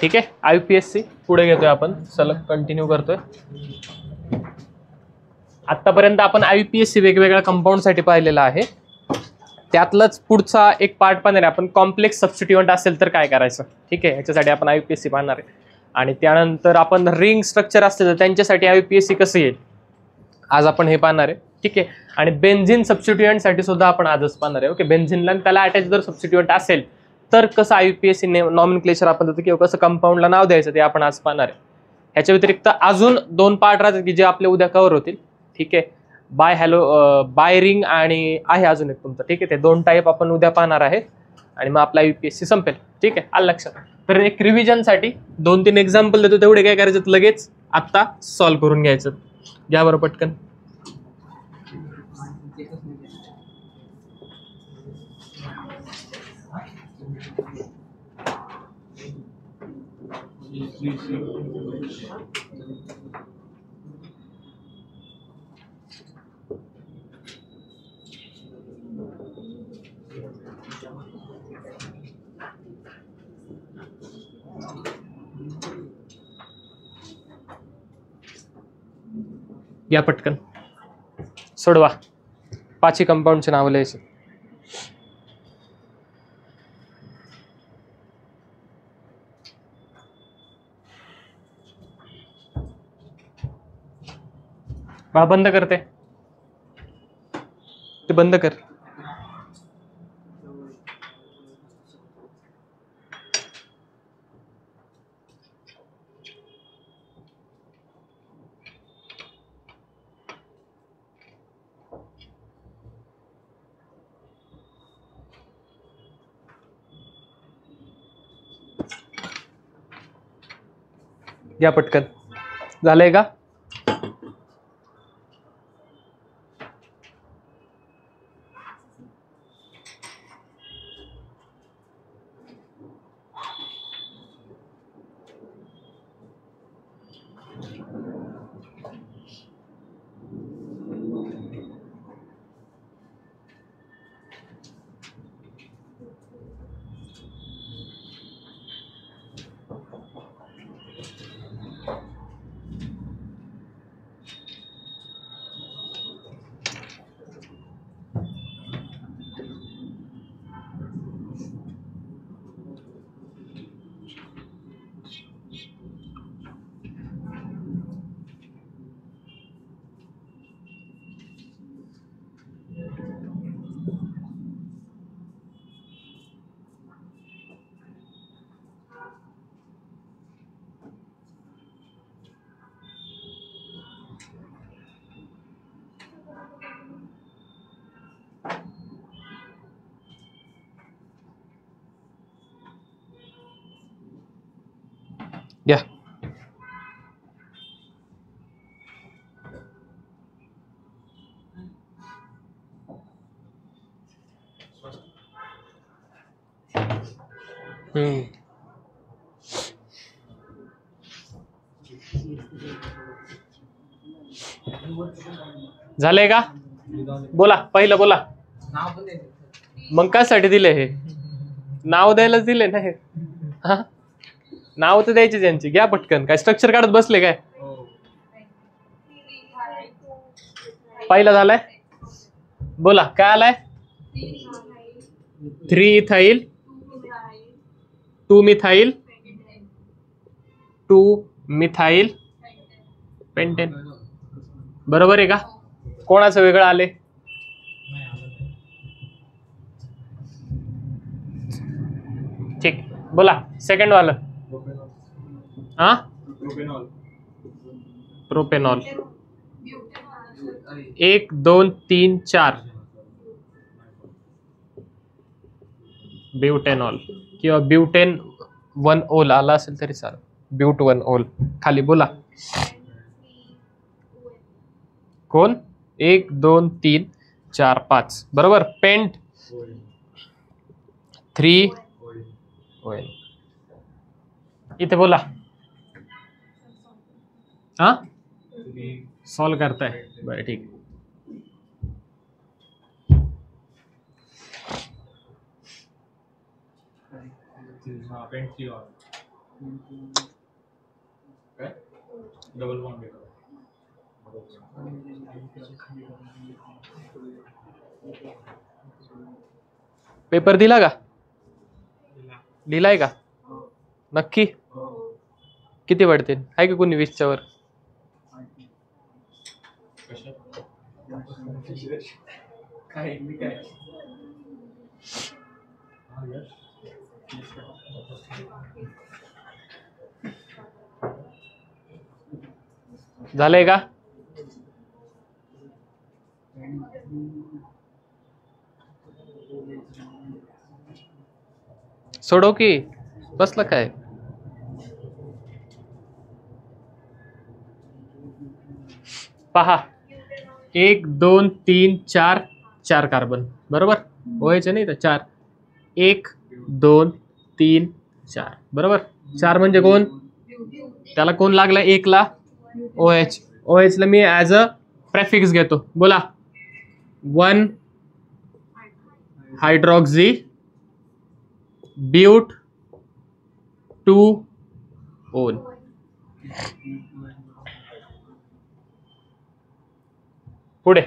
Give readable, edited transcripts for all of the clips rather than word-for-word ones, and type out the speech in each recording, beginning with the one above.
ठीक आहे. IUPAC पुढे घेतोय आपण, सलग कंटिन्यू करतोय. आतापर्यंत आपण IUPAC वेगवेगळ्या कंपाऊंडसाठी पाहिलेला आहे. त्यातलंच पुढचा एक पार्ट पाहणार आहे आपण, कॉम्प्लेक्स सबस्टिट्यूएंट असेल तर काय करायचं. ठीक आहे, याच्यासाठी आपण IUPAC पाहणार आहे. आणि त्यानंतर आपण रिंग स्ट्रक्चर असते तर त्यांच्यासाठी IUPAC कसं येईल आज आपण हे पाहणार आहे. ठीक आहे. आणि बेन्झिन सबस्टिट्यूएंटसाठी सुद्धा आपण आजच पाहणार आहे. ओके, बेन्झिनला त्याला अटॅच जर सबस्टिट्यूएंट असेल तर कसं IUPAC नॉमिनक्लेचर आपण देतो किंवा कसं कंपाऊंडला नाव द्यायचं ते आपण आज पाहणार आहे. ह्याच्या व्यतिरिक्त अजून 2 पार्ट राहतात की जे आपले उद्या कव्हर होतील. ठीक आहे, बाय रिंग आणि आहे अजून एक तुमचं. ठीक आहे, ते 2 टाईप आपण उद्या पाहणार आहे आणि मग आपला IUPAC संपेल. ठीक आहे, आलं लक्षात. तर एक रिव्हिजनसाठी 2-3 एक्झाम्पल देतो, तेवढे काय करायचं लगेच आत्ता सॉल्व्ह करून घ्यायचं. घ्या बरं पटकन. या पटकन सोडवा. 5 कंपाऊंडचे नाव लिहायचे. बंद करते ते, बंद कर. या पटकन. झालंय का? या झालंय का? बोला, पहिलं बोला. मग कायसाठी दिले हे? नाव द्यायलाच दिले ना हे. नाव तर द्यायचे त्यांची. घ्या पटकन. काय स्ट्रक्चर काढत बसले काय? पहिला झालाय, बोला काय आलाय? 3 इथाइल 2 मिथाइल 2 मिथाइल पेंटेन. बरोबर आहे का? कोणाचं वेगळं आले? ठीक, बोला सेकंड वाला. हा, प्रोपेनॉल 1 2 3 4. ब्यूटेनॉल किंवा ब्यूटेन 1 ओल आला असेल तरी चालेल. ब्यूट 1 ओल. खाली बोला. कोण? 1 2 3 4 5. बरोबर. Pent 3 O L. इथे बोला. हा, सॉल्व करताय. बरं ठीक. डबल बॉन्ड पेपर दिला का? लिहिलाय का नक्की? किती पडते? आहे का कोणी 20च्या वर? झालंय का? सोडव की बसलं काय? पहा 1 2 3 4 4 कार्बन बरोबर. ओएच नाही तर 4 1 2 3 4 बरोबर. 4 म्हणजे कोण? त्याला कोण लागला 1 ला? OH. OH ला मी ऍज अ प्रेफिक्स घेतो. बोला 1 हायड्रॉक्सी ब्यूट 2 ओन. पुढे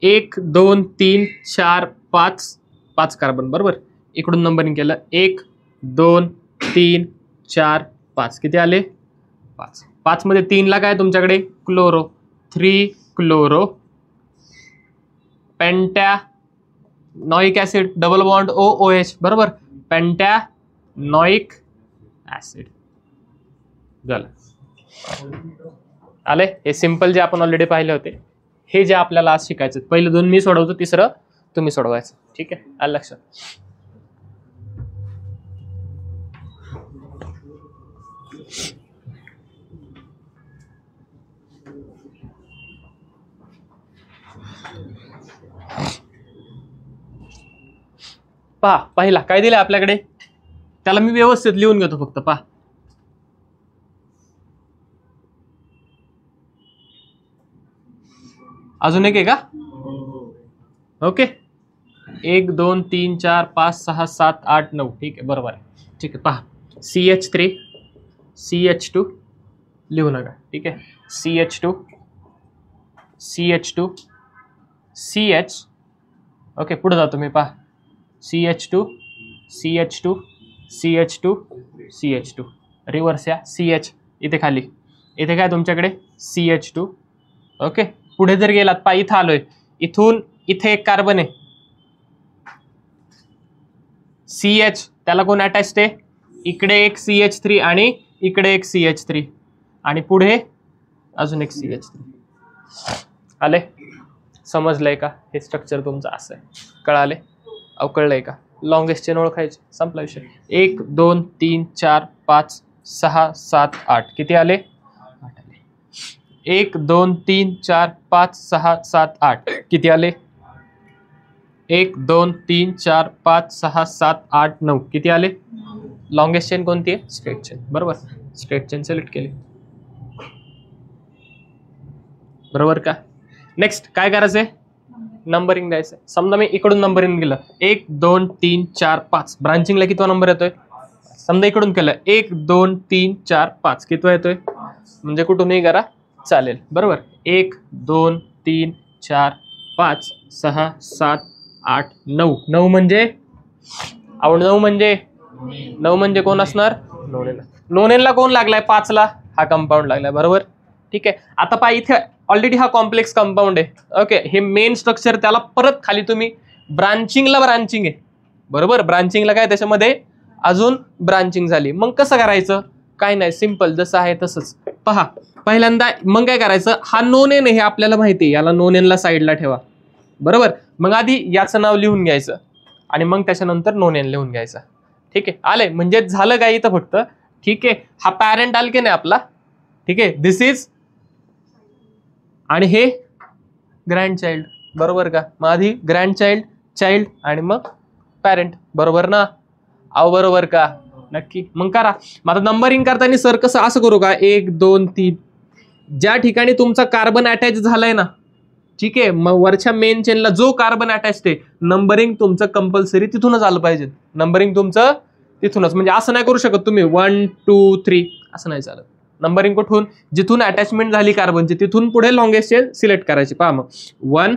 1 2 3 4 5 5 कार्बन बरोबर. इकडून नंबरिंग केलं 1 2 3 4 5 किती आले? 5. 5 मध्ये 3 ला काय तुमच्याकडे? Chloro. 3 chloro pentanoic acid double bond OH बरोबर. पेंटॅनॉइक ऍसिड झालं. आले. हे सिंपल जे आपण ऑलरेडी पाहिले होते. हे जे आपल्याला आज शिकायचं. पहिलं 2 मी सोडवतो, तिसरं तुम्ही सोडवायचं. ठीक आहे, आलं लक्षात? पहा पहिला काय दिलंय आपल्याकडे, त्याला मी व्यवस्थित लिहून घेतो फक्त. पहा अजून एक आहे का? ओके 1 2 3 4 5 6 7 8 9 ठीक आहे बरोबर आहे. ठीक आहे पहा CH3 CH2 लिहू नका. ठीक आहे CH2 CH2 CH. ओके पुढे जातो मी. पहा CH2 CH2 CH2 CH2 reverse या CH इथे खाली. इथे काय तुमच्याकडे? CH2. ओके पुढे जर गेलात पहा इथं आलोय. इथून इथे एक कार्बन आहे CH. त्याला कोण अटॅच्ड आहे? इकडे एक CH3 आणि इकडे एक CH3 आणि पुढे अजून एक CH3. आले? समजलंय का? हे स्ट्रक्चर तुमचं असं आहे. कळाले? कळलंय का? लॉंगेस्ट चेन ओळखायचे. संपला विषय. 1 2 3 4 5 6 7 8 किती आले? 8 आले. 1 2 3 4 5 6 7 8 किती आले? 1 2 3 4 5 6 7 8 9 किती आले? लॉंगेस्ट चेन कोणती आहे? स्ट्रेट चेन बरोबर. स्ट्रेट चेन सिलेक्ट केली बरोबर का? नेक्स्ट काय करायचंय? नंबरिंग द्यायचंय. समजा मी इकडून नंबरिंग केलं 1 2 3 4 5 ब्रांचिंगला किती नंबर येतोय? समजा इकडून केलं 1 2 3 4 5 किती येतोय? म्हणजे कुठूनही करा चालेल बरोबर. 1 2 3 4 5 6 7 8 9 9 म्हणजे 9 म्हणजे कोण असणार? नोनेन. नोनेनला कोण लागलाय? 5 ला हा कंपाऊंड लागलाय बरोबर. ठीक आहे आता पहा इथे ऑलरेडी हा कॉम्प्लेक्स कंपाऊंड आहे. ओके हे मेन स्ट्रक्चर. त्याला परत खाली तुम्ही ब्रांचिंग आहे बरोबर. ब्रांचिंगला काय त्याच्यामध्ये अजून ब्रांचिंग झाली. मग कसं करायचं? काय नाही सिंपल जसं आहे तसंच. पहा पहिल्यांदा मग काय करायचं? हा नोनेन हे आपल्याला माहिती आहे. याला नोनेनला साईडला ठेवा बरोबर. मग आधी याचं नाव लिहून घ्यायचं आणि मग त्याच्यानंतर नोनेन लिहून घ्यायचं. ठीक आहे आले म्हणजे झालं काय इथं फक्त. ठीक आहे हा पॅरेंट अल्केन आहे आपला. ठीक आहे दिस इज आणि हे ग्रँड चाइल्ड बरोबर का? मग आधी ग्रँड चाइल्ड चाइल्ड आणि मग पॅरेंट बरोबर ना? बरोबर का? नक्की. मग करा. मग आता नंबरिंग करताना सर कसं असं करू का? 1 2 3 ज्या ठिकाणी तुमचा कार्बन अटॅच झालाय ना. ठीक आहे मग वरच्या मेन चेनला जो कार्बन अटॅच आहे नंबरिंग तुमचं कंपल्सरी तिथूनच आलं पाहिजे. नंबरिंग तुमचं तिथूनच, म्हणजे असं नाही करू शकत तुम्ही 1 2 3 असं नाही चालत. नंबरिंग कुठून, जिथून अटॅचमेंट झाली कार्बनची तिथून पुढे लॉंगेस्ट चेन सिलेक्ट करायची. पहा मग 1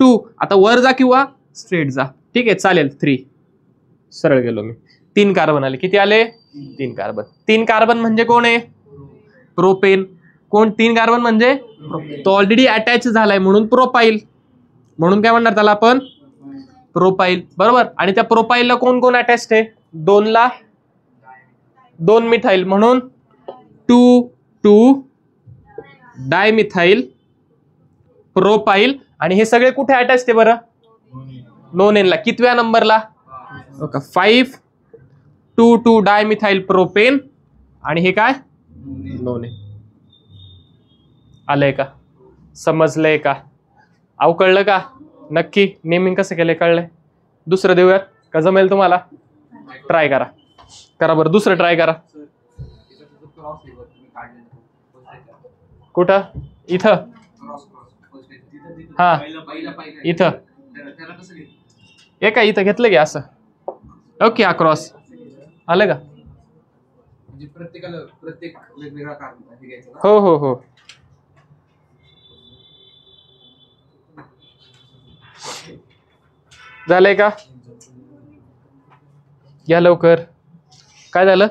2, आता वर जा किंवा स्ट्रेट जा, ठीक आहे चालेल. 3 सरळ गेलो मी, 3 कार्बन आले. किती आले? 3 कार्बन. 3 कार्बन म्हणजे कोण आहे? प्रोपेन. कोण? 3 कार्बन म्हणजे तो ऑलरेडी अटॅच झालाय म्हणून प्रोपाईल, म्हणून काय म्हणणार त्याला आपण? प्रोपाईल, बरोबर. आणि त्या प्रोपाईलला कोण कोण अटॅच आहे? 2 ला 2 मिथाईल म्हणून 2 2 डायमिथाईल प्रोपाईल. आणि हे सगळे कुठे अटॅच आहे बरं? नोनेनला. कितव्या नंबरला? 5 2 2 डायमिथाईल प्रोपेन. आणि हे काय? नोनेन. आलंय का? समजलंय का? कळलं का? नक्की नेमिंग कसं केलंय कळलंय? दुसरं देऊयात का? जमेल तुम्हाला? ट्राय करा, करा बरं, दुसरं ट्राय करा. कुठं? इथं. हा इथं. एका इथं घेतलं की असं. ओके, हा क्रॉस आलं का? प्रत्येकाला प्रत्येक वेगवेगळा कार्बन घ्यायचा. हो हो हो. झालंय का? घ्या लवकर. काय झालं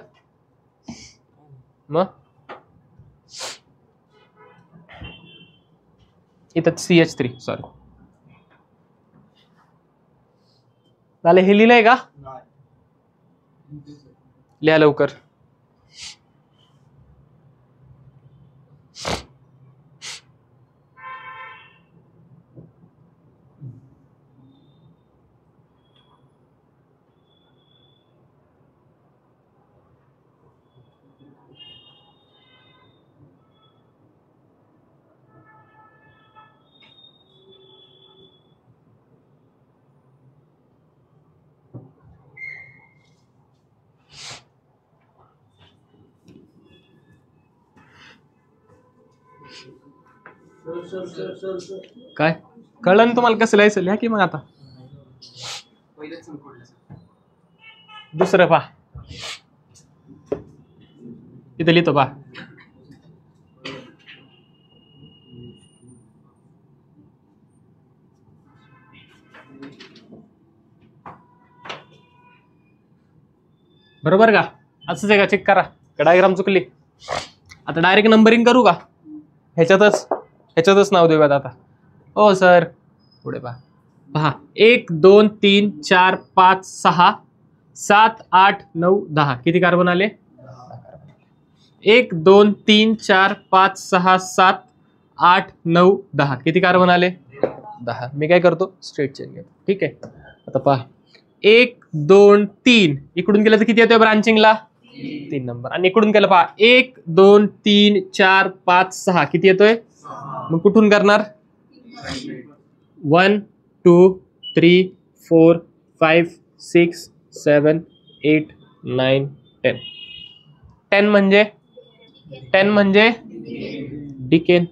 मग? इथं CH3 सॉरी झालं. हे लिहिलंय का? लिहा लवकर. काय कळलं ना तुम्हाला? कसं लिहायचं लिहा की मग. आता दुसरं पहा, इथं लिहितो पहा. बरोबर का? असंच आहे का? चेक करा. डायग्राम चुकली. आता डायरेक्ट नंबरिंग करू का? ह्याच्यातच नाव देऊयात आता. हो सर पुढे पहा. पहा 1 2 3 4 5 6 7 8 9 10. किती कार्बन आले? 1 2 3 4 5 6 7 8 9 10. किती कार्बन आले? 10. मी काय करतो? स्ट्रेट चेन घेतो. ठीक आहे. आता पहा 1 2 3 इकडून गेलं तर किती येतोय ब्रांचिंगला? 3 नंबर. आणि इकडून केलं पहा 1 2 3 4 5 6. किती येतोय? मग कुठून करणार? 1 2 3 4 5 6 7 8 9 10. 10 म्हणजे डिकेन.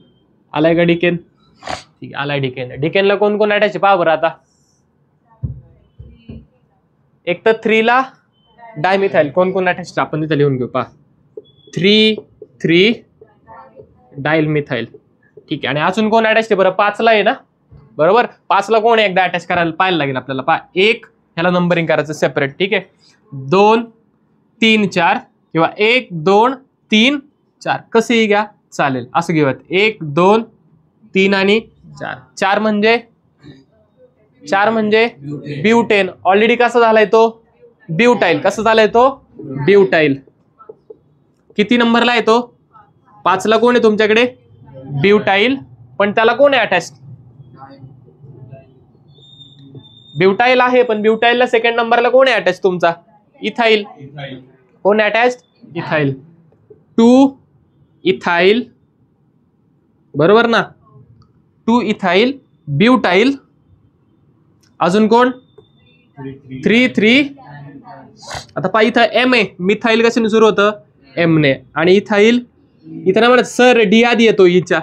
आलाय का डिकेन? ठीक आहे, आलाय डिकेन. डिकेनला कोण कोण अटॅच पहा बरं. आता एक तर 3 ला डायमिथाईल कोण कोण अटॅच आपण तिथं लिहून घेऊ. पहा 3 3 डायमिथाईल. ठीक आहे. आणि अजून कोण अटॅच आहे बरं? 5 ला आहे ना, बरोबर. 5 ला कोण एकदा अटॅच करायला पाहायला लागेल आपल्याला. पहा 1 ह्याला नंबरिंग करायचं सेपरेट. ठीक आहे. 2 3 4 किंवा 1 2 3 4 कसेही घ्या चालेल. असं घेऊयात 1 2 3 आणि 4. 4 म्हणजे ब्युटेन. ऑलरेडी कसा झालाय तो? ब्युटाईल. कसं झालाय तो? ब्युटाईल. किती नंबरला आहे तो? 5 ला कोण आहे तुमच्याकडे? ब्युटाईल. पण त्याला कोण आहे अटॅच? ब्युटाईल आहे, पण ब्युटाईलला सेकंड नंबरला कोण आहे अटॅच तुमचा? इथाईल. कोण अटॅच? इथाईल. 2 इथाईल, बरोबर ना? 2 इथाईल ब्युटाईल. अजून कोण? 3 3. आता पहा इथं एम आहे. मिथाईल कशाने सुरू होतं? एम ने. आणि इथाईल इथं नाही म्हणत सर डी आधी येतो इच्या.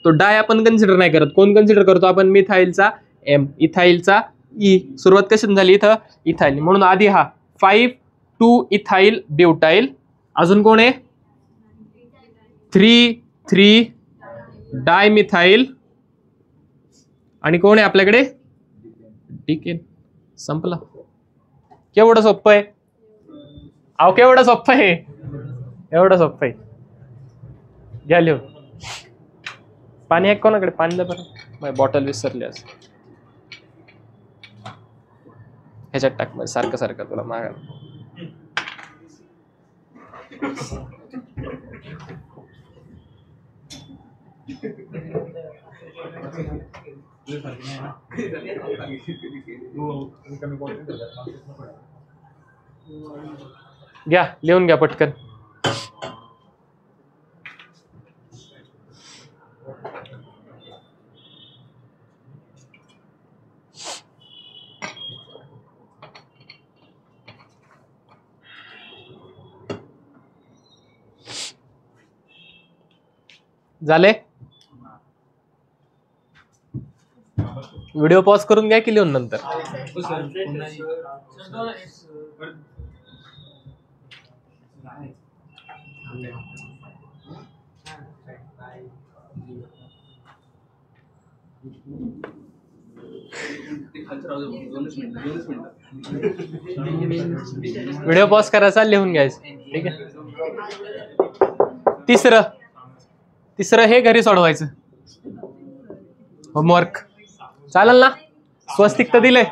तो डाय आपण कन्सिडर नाही करत. कोण कन्सिडर करतो आपण? मिथाईलचा एम, इथाईलचा ई. सुरुवात कशाने झाली? इथं इथाईल. म्हणून आधी हा 5 2 इथाइल ब्युटाइल. अजून कोण आहे 3 डायमिथाइल. आणि कोण आहे आपल्याकडे डिकेन. संपलं. केवढं सोपं आहे अहो, केवढं सोपं आहे, एवढं सोपं आहे. घ्या लिहून. पाणी आहे कोणाकडे, पाणी द्या बरं. बॉटल विसरली आज. ह्याच्यात टाक मध्ये सारखं सारखं तुला मागा. घ्या लिहून घ्या पटकन. झाले. व्हिडिओ पॉज करून घ्या की लिहून नंतर. व्हिडिओ पॉज करायचा, लिहून घ्यायचं. ठीक आहे. तिसरं हे घरी सोडवायचं होमवर्क. चालेल ना. स्वस्तिक तर दिलंय.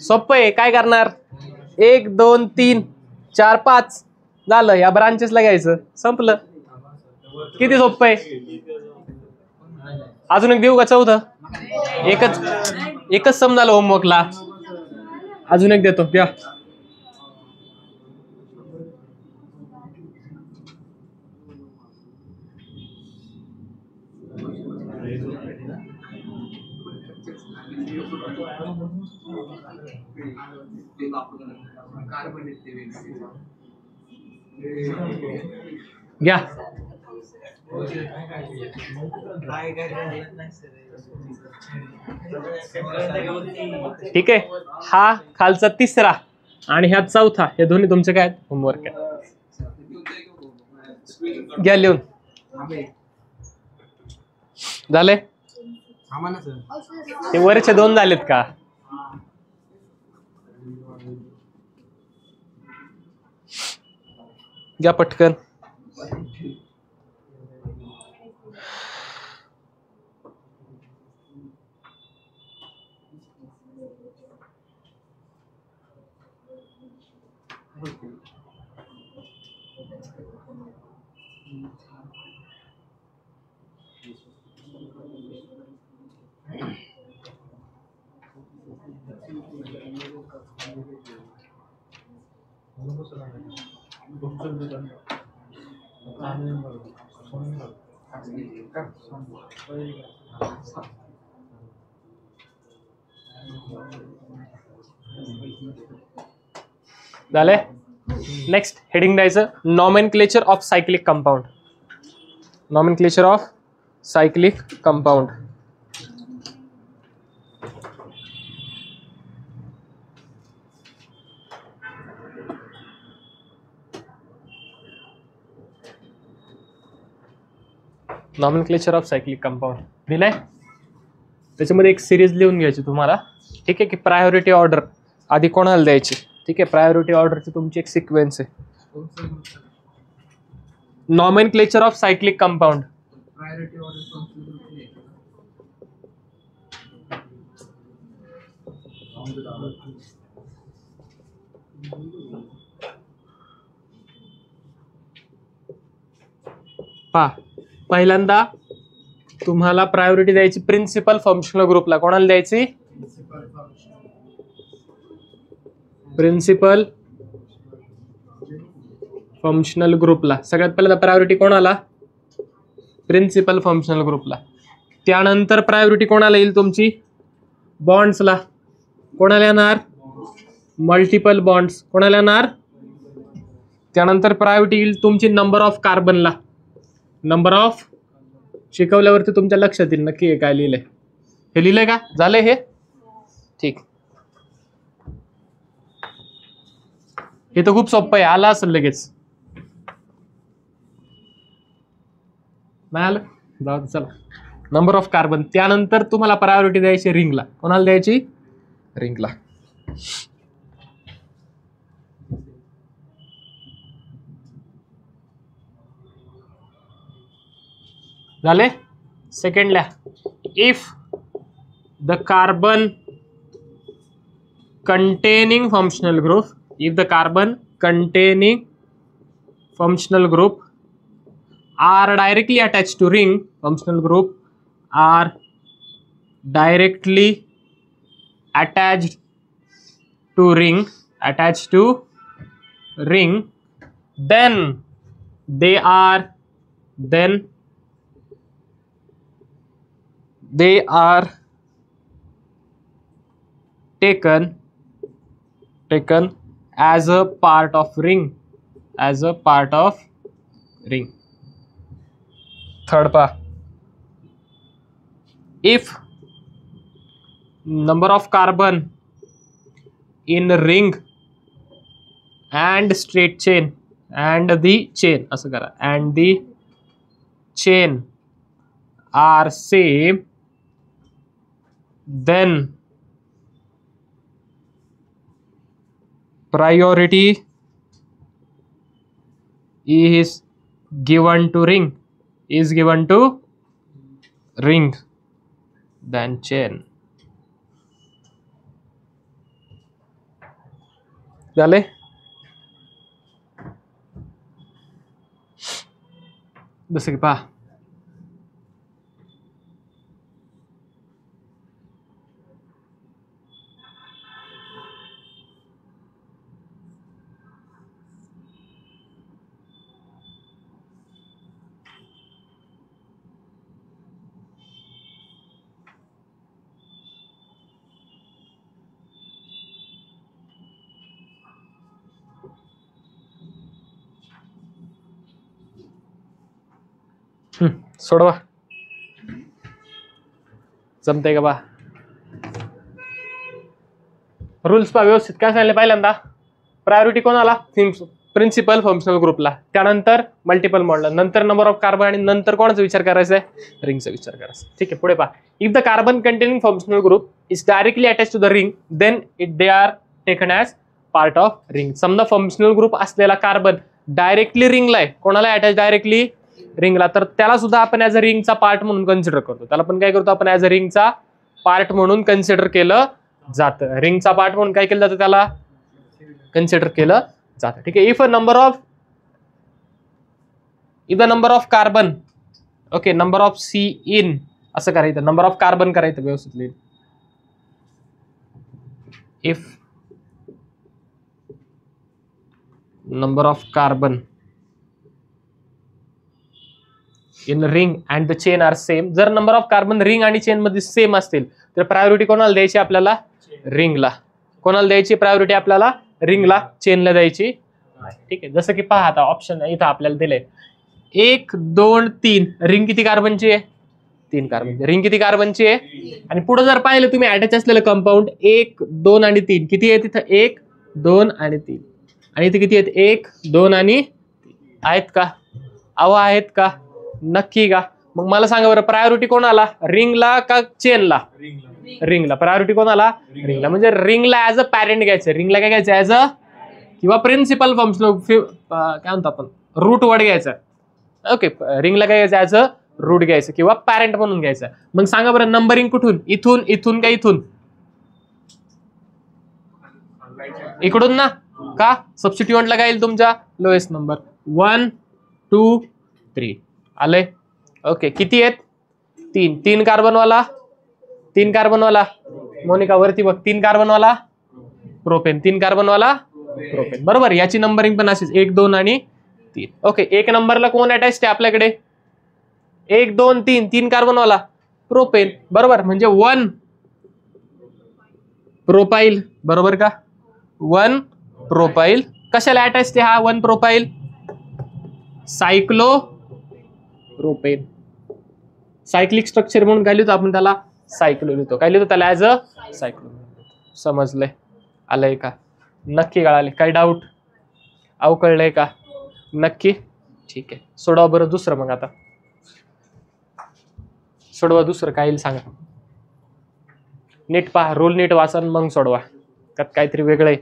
सोपं आहे. काय करणार 1 2 3 4 5 झालं. या ब्रांचेसला घ्यायचं. संपलं. किती सोपं आहे. अजून एक देऊ का चौथं. एकच सम झालं होमवर्कला. अजून एक देतो घ्या. घ्या. ठीक आहे. हा खालचा तिसरा आणि ह्या चौथा. हे दोन्ही तुमचे काय होमवर्क आहे. घ्या लिहून. झाले. ते वरचे 2 झालेत का. घ्या पटकन. झाले. नेक्स्ट हेडिंग द्यायचं nomenclature of cyclic compound. Nomenclature of cyclic compound. Nomenclature of cyclic compound दिलाय. त्याच्यामध्ये एक सिरीज लिहून घ्यायची तुम्हाला. ठीक आहे की प्रायोरिटी ऑर्डर आधी कोणाला द्यायची. ठीक आहे. प्रायोरिटी ऑर्डरची तुमची एक सिक्वेन्स आहे. Nomenclature of cyclic compound. पहा पहिल्यांदा तुम्हाला प्रायोरिटी द्यायची प्रिन्सिपल फंक्शनल ग्रुपला. कोणाला द्यायची प्रिन्सिपल फंक्शनल ग्रुपला. सगळ्यात पहिल्यांदा प्रायोरिटी कोणाला प्रिन्सिपल फंक्शनल ग्रुपला. त्यानंतर प्रायोरिटी कोणाला येईल तुमची बॉन्ड्सला. कोणाला येणार मल्टिपल बॉन्ड्स. कोणाला येणार. त्यानंतर प्रायोरिटी येईल तुमची नंबर ऑफ कार्बनला. नंबर ऑफ शिकवल्यावरती तुमच्या लक्षात येईल नक्की हे काय लिहिलंय. हे लिहिलंय का. झालंय हे. ठीक. हे तर खूप सोपं आहे, आलं असेल लगेच. नाही आलं, जाऊ दे चला. Number of carbon. त्यानंतर तुम्हाला प्रायोरिटी द्यायची रिंगला. कोणाला द्यायची? रिंगला. झाले. सेकंडला, if the carbon containing functional group, if the carbon containing functional group are directly attached to ring, functional group are directly attached to ring, then they are taken as a part of ring. Third part, if number of carbon in ring and straight chain and the chain असं करा, and the chain are same, then priority is given to ring, than chain. झाले. जसं की पहा, सोडवा. जमते का बा? रूल्स पहा व्यवस्थित. काय सांगितलं पहिल्यांदा? प्रायोरिटी कोणाला? प्रिन्सिपल फंक्शनल ग्रुपला, त्यानंतर मल्टिपल मॉडल, नंतर नंबर ऑफ कार्बन, आणि नंतर कोणाचा विचार करायचा आहे? रिंगचा विचार करायचा. ठीक आहे, पुढे पहा. If the carbon containing functional group is directly attach to the ring, then they are taken as part of ring. समजा फंक्शनल ग्रुप असलेला कार्बन डायरेक्टली रिंगला आहे. कोणाला अटॅच? डायरेक्टली रिंगला. तर त्याला सुद्धा आपण ॲज अ रिंगचा पार्ट म्हणून कन्सिडर करतो. त्याला पण काय करतो आपण? ॲज अ रिंगचा पार्ट म्हणून कन्सिडर केलं जातं. रिंगचा पार्ट म्हणून काय केलं जातं? त्याला कन्सिडर केलं जातं. ठीक आहे. If the number of carbon, okay, number of C in असं करायचं, नंबर ऑफ कार्बन करायचं व्यवस्थित लिहिलं. If number of carbon in ring and the chain are same. जर नंबर ऑफ कार्बन रिंग आणि चेन मध्ये सेम असतील तर प्रायोरिटी कोणाला द्यायची? आपल्याला रिंगला. कोणाला द्यायची प्रायोरिटी? आपल्याला रिंगला. चेनला द्यायची. ठीक आहे. जसं की पहा आता ऑप्शन इथं आपल्याला दिले 1 2 3. रिंग किती कार्बनची आहे? 3 कार्बनची. रिंग किती कार्बनची आहे? आणि पुढे जर पाहिलं तुम्ही अटॅच असलेलं कंपाऊंड 1 2 आणि 3 किती आहे? तिथं 1 2 आणि 3. आणि इथे किती आहेत? 1 2 आणि 3 आहेत का? अहो आहेत का? नक्की का? मग मला सांगा बरं, प्रायोरिटी कोणाला? रिंगला का चेनला? रिंगला. प्रायोरिटी कोणाला? रिंगला. म्हणजे रिंगला ऍज अ पॅरेंट घ्यायचं. रिंगला काय घ्यायचं? ऍज अ किंवा प्रिन्सिपल फंक्शनल काय म्हणतो आपण? रूट वर्ड घ्यायचा. ओके, रिंगला काय घ्यायचं? ऍज अ रूट घ्यायचं किंवा पॅरेंट म्हणून घ्यायचं. मग सांगा बरं, नंबरिंग कुठून? इथून, इथून का इथून? इकडून ना. का? सबस्टिट्यूएंटला काय येईल तुमच्या? लोएस्ट नंबर 1 2 3 आले. ओके, किती आहेत? 3. 3 कार्बनवाला, 3 कार्बनवाला. मोनिका वरती बघ, 3 कार्बनवाला प्रोपेन, 3 कार्बनवाला प्रोपेन. बरोबर. याची नंबरिंग पण अशीच 1 2 आणि 3. ओके, 1 नंबरला कोण अटॅच आहे आपल्याकडे? 1 2 3. 3 कार्बनवाला प्रोपेन. बरोबर. म्हणजे 1 प्रोपाईल. बरोबर का? 1 प्रोपाईल. कशाला अटॅच ते? हा 1 प्रोपाईल सायक्लो प्रोपेन. सायक्लिक स्ट्रक्चर म्हणून काय लिहितो आपण? त्याला सायक्लो लिहितो. काय लिहितो त्याला? As a cyclo. समजलंय? आलंय का? नक्की कळाले? काही डाऊट? कळलंय का? नक्की? ठीक आहे, सोडवा बरं दुसरं. मग आता सोडवा दुसरं काय येईल सांगा. नीट पहा, रूल नीट वाचा मग सोडवा. त्यात काहीतरी वेगळं आहे.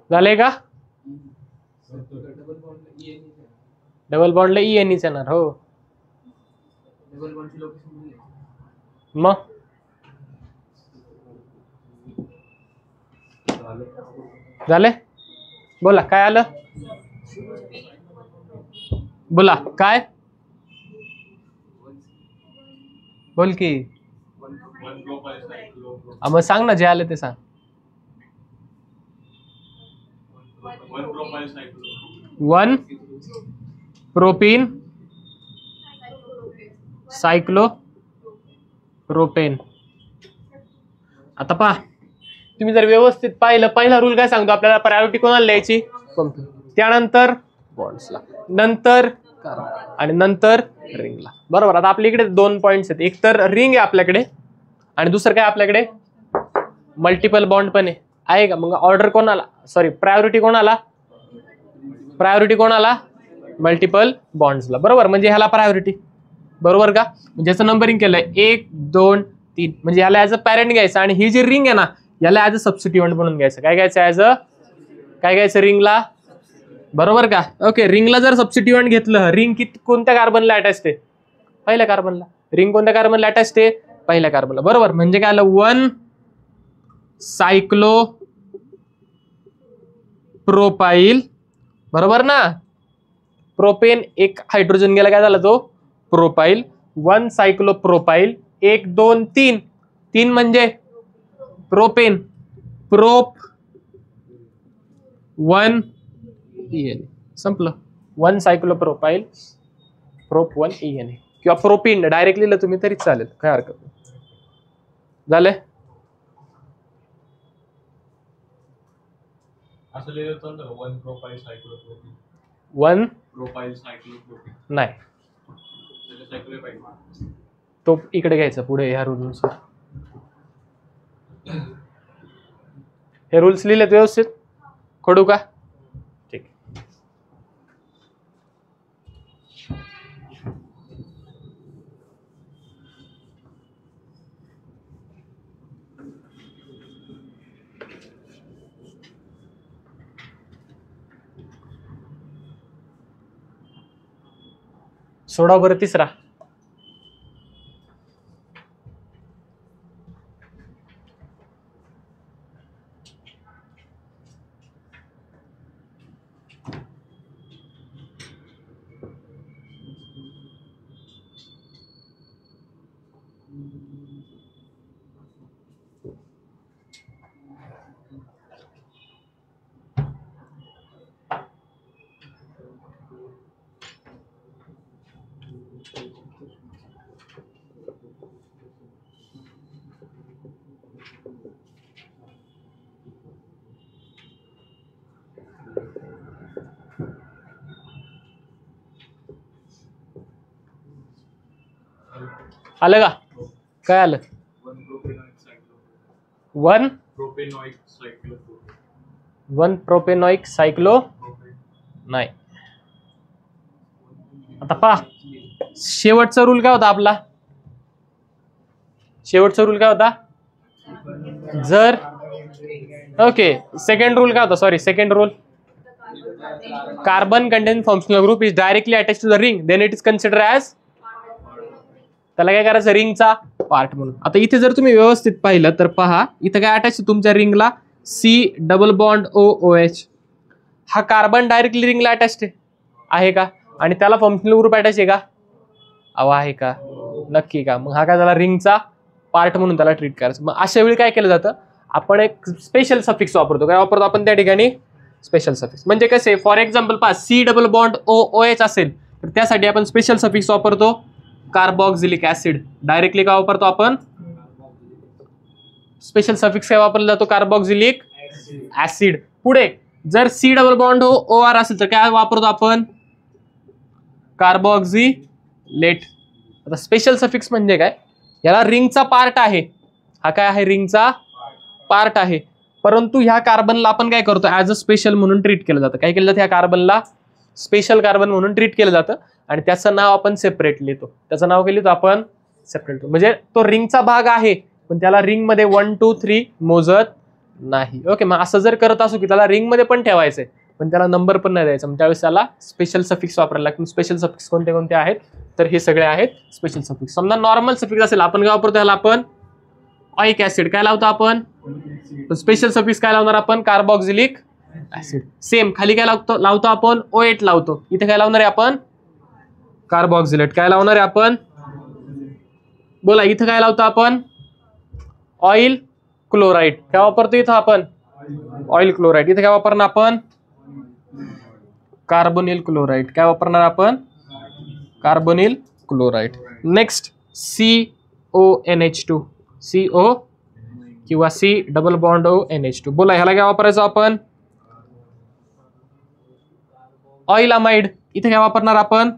झालंय का? डबल बॉन्डला ENEच येणार. हो मग झाले. बोला काय आलं, बोला काय, बोल की. मग सांग ना, जे आलं ते सांग. 1 प्रोपीन सायक्लोप्रोपेन. आता पहा, तुम्ही जर व्यवस्थित पाहिलं, पहिला रूल काय सांगतो आपल्याला, प्रायोरिटी कोणाला द्यायची, त्यानंतर बॉन्ड्सला, नंतर आणि नंतर रिंगला. बरोबर. आता आपल्या इकडे 2 पॉइंट्स आहेत, एक तर रिंग आहे आपल्याकडे आणि दुसरं काय आपल्याकडे मल्टिपल बॉन्ड पण आहे का. मग ऑर्डर कोणाला, सॉरी प्रायोरिटी कोणाला, प्रायोरिटी कोणाला, मल्टिपल बॉन्ड्सला. बरोबर, म्हणजे ह्याला प्रायोरिटी. बरोबर का. म्हणजे याचं नंबरिंग केलंय 1 2 3, म्हणजे याला ऍज अ पॅरेंट घ्यायचं आणि ही जी रिंग आहे ना याला ऍज अ सबस्टिट्यूएंट म्हणून घ्यायचं. काय घ्यायचं ऍज अ, काय घ्यायचं रिंगला. बरोबर का. ओके, रिंगला जर सबस्टिट्यूएंट घेतलं, रिंग कोणत्या कार्बनला अटॅच्ड आहे, पहिल्या कार्बनला. रिंग कोणत्या कार्बनला अटॅच्ड आहे, पहिल्या कार्बनला. बरोबर, म्हणजे काय आलं 1 सायक्लोप्रोपाइल. बरोबर ना. प्रोपेन एक हायड्रोजन गेला, काय झाला तो प्रोपाइल. 1 सायक्लोप्रोपाइल, 1 2 3, 3 म्हणजे प्रोपेन, प्रोप 1 ENA. संपलं. 1 सायक्लोप्रोपाइल प्रोप 1 ENA किंवा प्रोपीन डायरेक्ट लिहिलं तुम्ही तरी चालेल, काय हरकत नाही. झालंय. असं लिहिलं तर 1 प्रोपाइल सायक्लोप्रोपीन. 1 प्रोपाइल सायक्लोप्रोपीन नाही, तो इकडे घ्यायचा पुढे ह्या रूलनुसार. हे रूल्स लिहिलेत व्यवस्थित, खोडू का? ठीक. सोडा बरं तिसरा. आलं का? काय आलं? 1 प्रोपेनॉइक सायक्लो नाही. आता पहा, शेवटचा रूल काय होता आपला, शेवटचा रूल काय होता, जर ओके सेकंड रूल काय होता, sorry second rule, carbon contain functional group is directly attach to the ring then it is consider as, त्याला काय करायचं रिंगचा पार्ट म्हणून. आता इथे जर तुम्ही व्यवस्थित पाहिलं तर पहा, इथं काय अटॅच तुमच्या रिंगला C डबल बॉन्ड OOH. हा कार्बन डायरेक्टली रिंगला अटॅच आहे का, आणि त्याला फंक्शनल ग्रुप अटॅच आहे का, अहो आहे का, नक्की का. मग हा काय झाला रिंगचा पार्ट म्हणून त्याला ट्रीट करायचं. मग अशा वेळी काय केलं जातं, आपण एक स्पेशल सफिक्स वापरतो. काय वापरतो आपण त्या ठिकाणी, स्पेशल सफिक्स. म्हणजे कसे, फॉर एक्झाम्पल पहा, सी डबल बॉन्ड OH असेल तर त्यासाठी आपण स्पेशल सफिक्स वापरतो कार्बोक्सिलिक ऍसिड. डायरेक्टली काय वापरतो आपण, स्पेशल सफिक्स काय वापरला जातो, कार्बोक्सिलिक ऍसिड. पुढे जर सी डबल बॉन्ड OR असेल तर काय वापरतो आपण, कार्बोक्सिलेट. आता स्पेशल सफिक्स म्हणजे काय, याला रिंगचा पार्ट आहे, हा काय आहे, रिंगचा पार्ट आहे, परंतु ह्या कार्बनला आपण काय करतो, ऍज अ स्पेशल म्हणून ट्रीट केलं जातं. काय केलं जातं, ह्या कार्बनला स्पेशल कार्बन म्हणून ट्रीट केलं जातं आणि त्याचं नाव आपण सेपरेट लिहितो. त्याचं नाव लिहितो आपण सेपरेट. म्हणजे तो रिंगचा भाग आहे पण त्याला रिंग मध्ये 1 2 3 मोजत नाही. ओके, मग असं जर करत असू की त्याला रिंग मध्ये पण ठेवायचंय पण त्याला नंबर पण नाही द्यायचा, मग त्यावेळेस त्याला स्पेशल सफिक्स वापरायला लागतील. स्पेशल सफिक्स कोणते कोणते आहेत, तर हे सगळे आहेत स्पेशल सफिक्स. समजा नॉर्मल सफिक्स असेल, आपण काय वापरतो, त्याला आपण ऑइक ऍसिड काय लावतो आपण, स्पेशल सफिक्स काय लावणार आपण, कार्बोक्सिलिक ऍसिड. सेम खाली काय लावतो आपण, OH लावतो. इथे काय लावणार आहे आपण, कार्बोक्सिलेट. काय लावणार आहे आपण, बोला, इथं काय लावतो आपण, ऑइल क्लोराइड. काय वापरतो इथं आपण, ऑइल क्लोराइड. इथे काय वापरणार आपण, कार्बोनिल क्लोराइड. काय वापरणार आपण, carbonyl chloride. Next CONH2, CO किंवा C डबल बॉन्ड ONH2. बोला, ह्याला काय वापरायचं आपण, ऑइल अमाइड. इथे काय वापरणार आपण,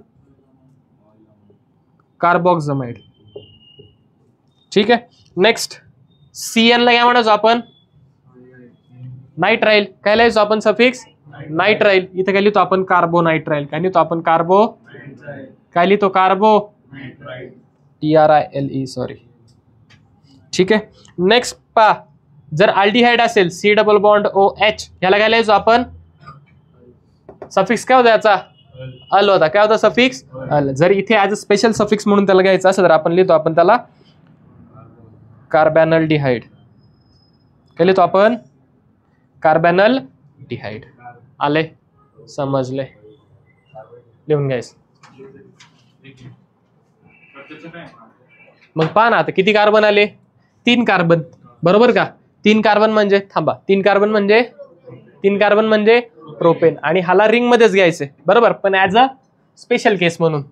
कार्बोक्समाइड. ठीक आहे. नेक्स्ट CN ला काय म्हणायचो आपण, नाइट्राइल. काय लिहायचो आपण सफिक्स, नाइट्राइल. इथे काय लिहितो आपण, कार्बोनाइट्राइल. काय लिहितो आपण, कार्बो, काय लिहितो, कार्बो, TRILE, सॉरी. ठीक आहे. नेक्स्ट पा, जर अल्डिहाइड असेल C डबल बॉन्ड OH, याला काय लिहायचो आपण, सफिक्स काय होता याचा, अल होता. काय होता सफिक्स, अल. जर इथे ऍज अ स्पेशल सफिक्स म्हणून त्याला घ्यायचं असेल तर आपण लिहितो आपण त्याला कार्बॅनल डिहाइड. काय लिहितो आपण, कार्बॅनल डिहाइड. आले, समजले, लिहून घ्यायचं. मग पहा ना, आता किती कार्बन आले, 3 कार्बन, बरोबर का. 3 कार्बन म्हणजे, थांबा, 3 कार्बन म्हणजे प्रोपेन, आणि हाला रिंग मध्येच घ्यायचे, बरोबर, पण ऍज अ स्पेशल केस म्हणून,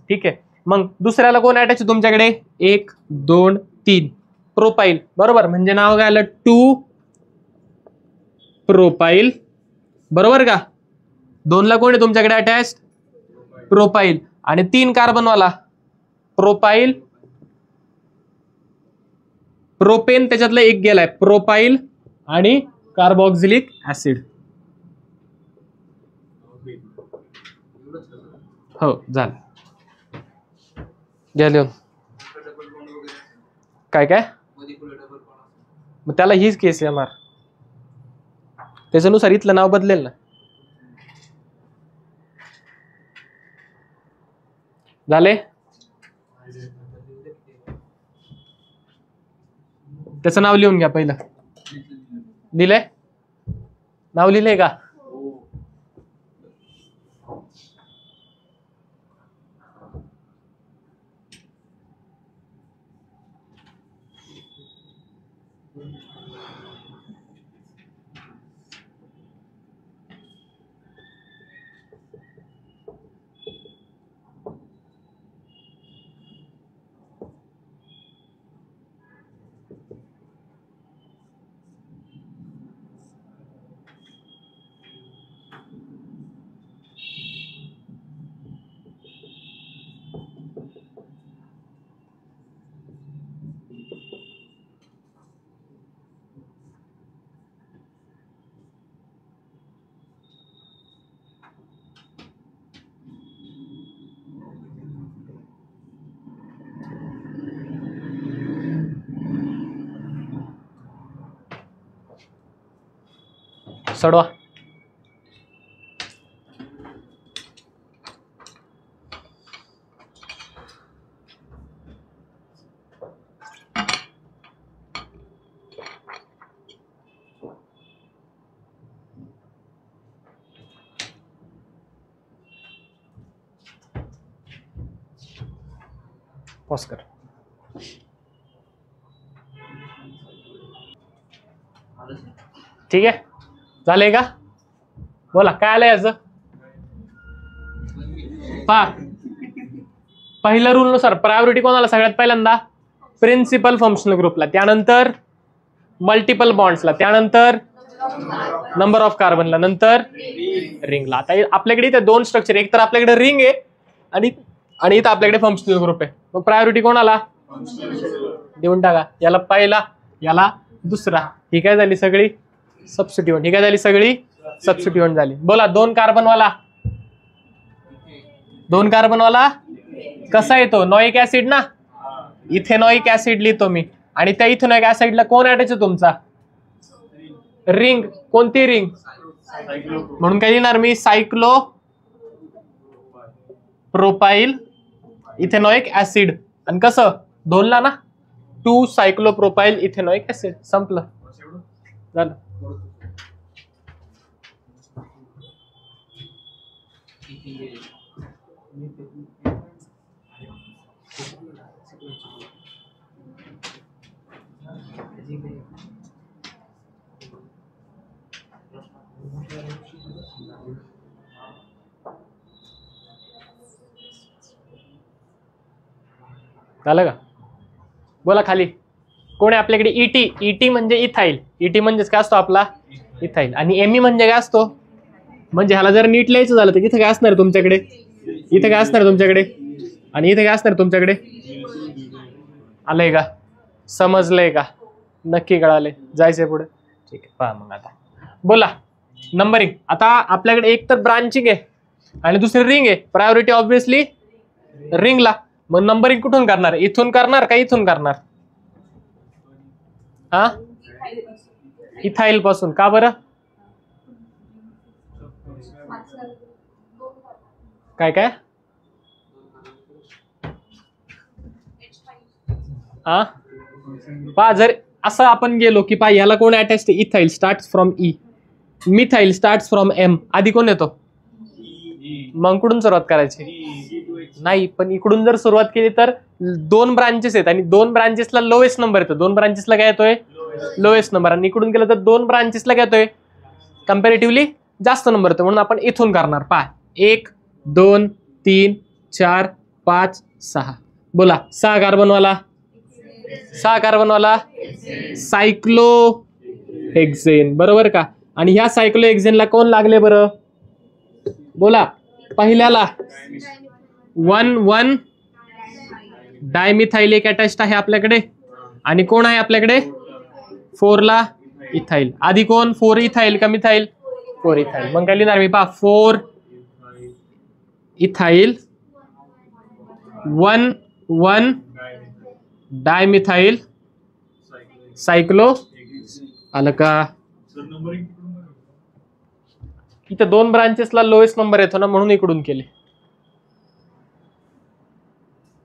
ठीक आहे. मग दुसऱ्याला कोण अटॅच आहे तुमच्याकडे, 1 2 3 प्रोपाईल, बरोबर. म्हणजे नाव काय आलं, 2 प्रोपाईल, बरोबर का. 2 ला कोण आहे तुमच्याकडे अटॅच, प्रोपाईल. आणि 3 कार्बन वाला प्रोपाईल, प्रोपेन त्याच्यातला एक गेलाय, प्रोपाईल आणि कार्बोक्सिलिक ऍसिड. हो, झालं, घ्या लिहून. काय काय, मग त्याला हीच केस येणार, त्याच्यानुसार इथलं नाव बदलेल ना. झाले, त्याचं नाव लिहून घ्या पहिलं. लिहिलंय, नाव लिहिलंय का, सोडवा. पॉज कर. ठीक आहे, झालंय का? बोला काय आलंय याचं? पहा, पहिल्या रूल नुसार प्रायोरिटी कोणाला सगळ्यात पहिल्यांदा? प्रिन्सिपल फंक्शनल ग्रुपला, त्यानंतर मल्टिपल बॉन्ड्सला, त्यानंतर नंबर ऑफ कार्बनला, नंतर रिंगला. आता आपल्याकडे इथे दोन स्ट्रक्चर, एक तर आपल्याकडे रिंग आहे आणि इथं आपल्याकडे फंक्शनल ग्रुप आहे. मग प्रायोरिटी कोणाला देऊन टाका? याला पहिला, याला दुसरा. ही काय झाली सगळी सबस्टिट्यूएंट, ही काय झाली सगळी सबस्टिट्यूएंट झाली. बोला दोन कार्बनवाला कसा येतो? नॉइक ऍसिड ना, इथेनॉइक ऍसिड लिहितो मी. आणि त्या इथेनॉइक ऍसिडला कोण अटॅच आहे तुमचा? रिंग. कोणती रिंग? म्हणून काय लिहिणार मी? सायक्लो प्रोपाइल इथेनॉइक ऍसिड. आणि कसं? दोनला ना, 2 सायक्लोप्रोपाइल इथेनॉइक ऍसिड. संपलं, झालं. झालं का? बोला खाली कोण आहे आपल्याकडे? इटी. इटी म्हणजे इथाईल. इटी म्हणजेच काय असतो आपला? इथाईल. आणि एमई म्हणजे काय असतो? म्हणजे ह्याला जर नीट लिहायचं झालं तर इथं काय असणार तुमच्याकडे? इथं काय असणार तुमच्याकडे? आणि इथं काय असणार तुमच्याकडे? आलंय का? समजलंय का? नक्की कळाले? जायचंय पुढे? ठीक आहे, पहा मग आता बोला नंबरिंग. आता आपल्याकडे एक तर ब्रांचिंग आहे आणि दुसरी रिंग आहे. प्रायोरिटी ऑब्विसली रिंगला. मग नंबरिंग कुठून करणार? इथून करणार का इथून करणार? हा, इथाईल पासून. का बरं? काय काय? हा, पहा जर असं आपण गेलो की पहा ह्याला कोण attach? Ethyl start from E, methyl start from M. आधी कोण येतो? मग कुठून सुरुवात करायची? नाही, पण इकडून जर सुरुवात केली तर 2 ब्रांचेस आहेत आणि 2 ब्रांचेसला लोएस्ट नंबर येतो. 2 ब्रांचेसला काय येतोय? Lowest number. आणि इकडून गेलं तर 2 ब्रांचेसला काय येतोय? कम्पॅरेटिव्हली जास्त नंबर येतो. म्हणून आपण इथून करणार. पहा 1 2 3 4 5 6. बोला 6 कार्बनवाला. 6 कार्बनवाला सायक्लो हेक्सेन. बरोबर का? आणि ह्या सायक्लो हेक्सेनला कोण लागले बरं? बोला पहिल्याला 1 डायमिथाइल एक अटॅच्ड आहे आपल्याकडे. आणि कोण आहे आपल्याकडे? 4 ला इथाईल. आधी कोण? 4 इथाईल का मिथाईल? 4 इथाईल. मग काय लिहिणार मी? पहा 4 इथाईल 1 डायमिथाइल सायक्लो. आलं का? इथं 2 ब्रांचेसला लोएस्ट नंबर येतो ना, म्हणून इकडून केले.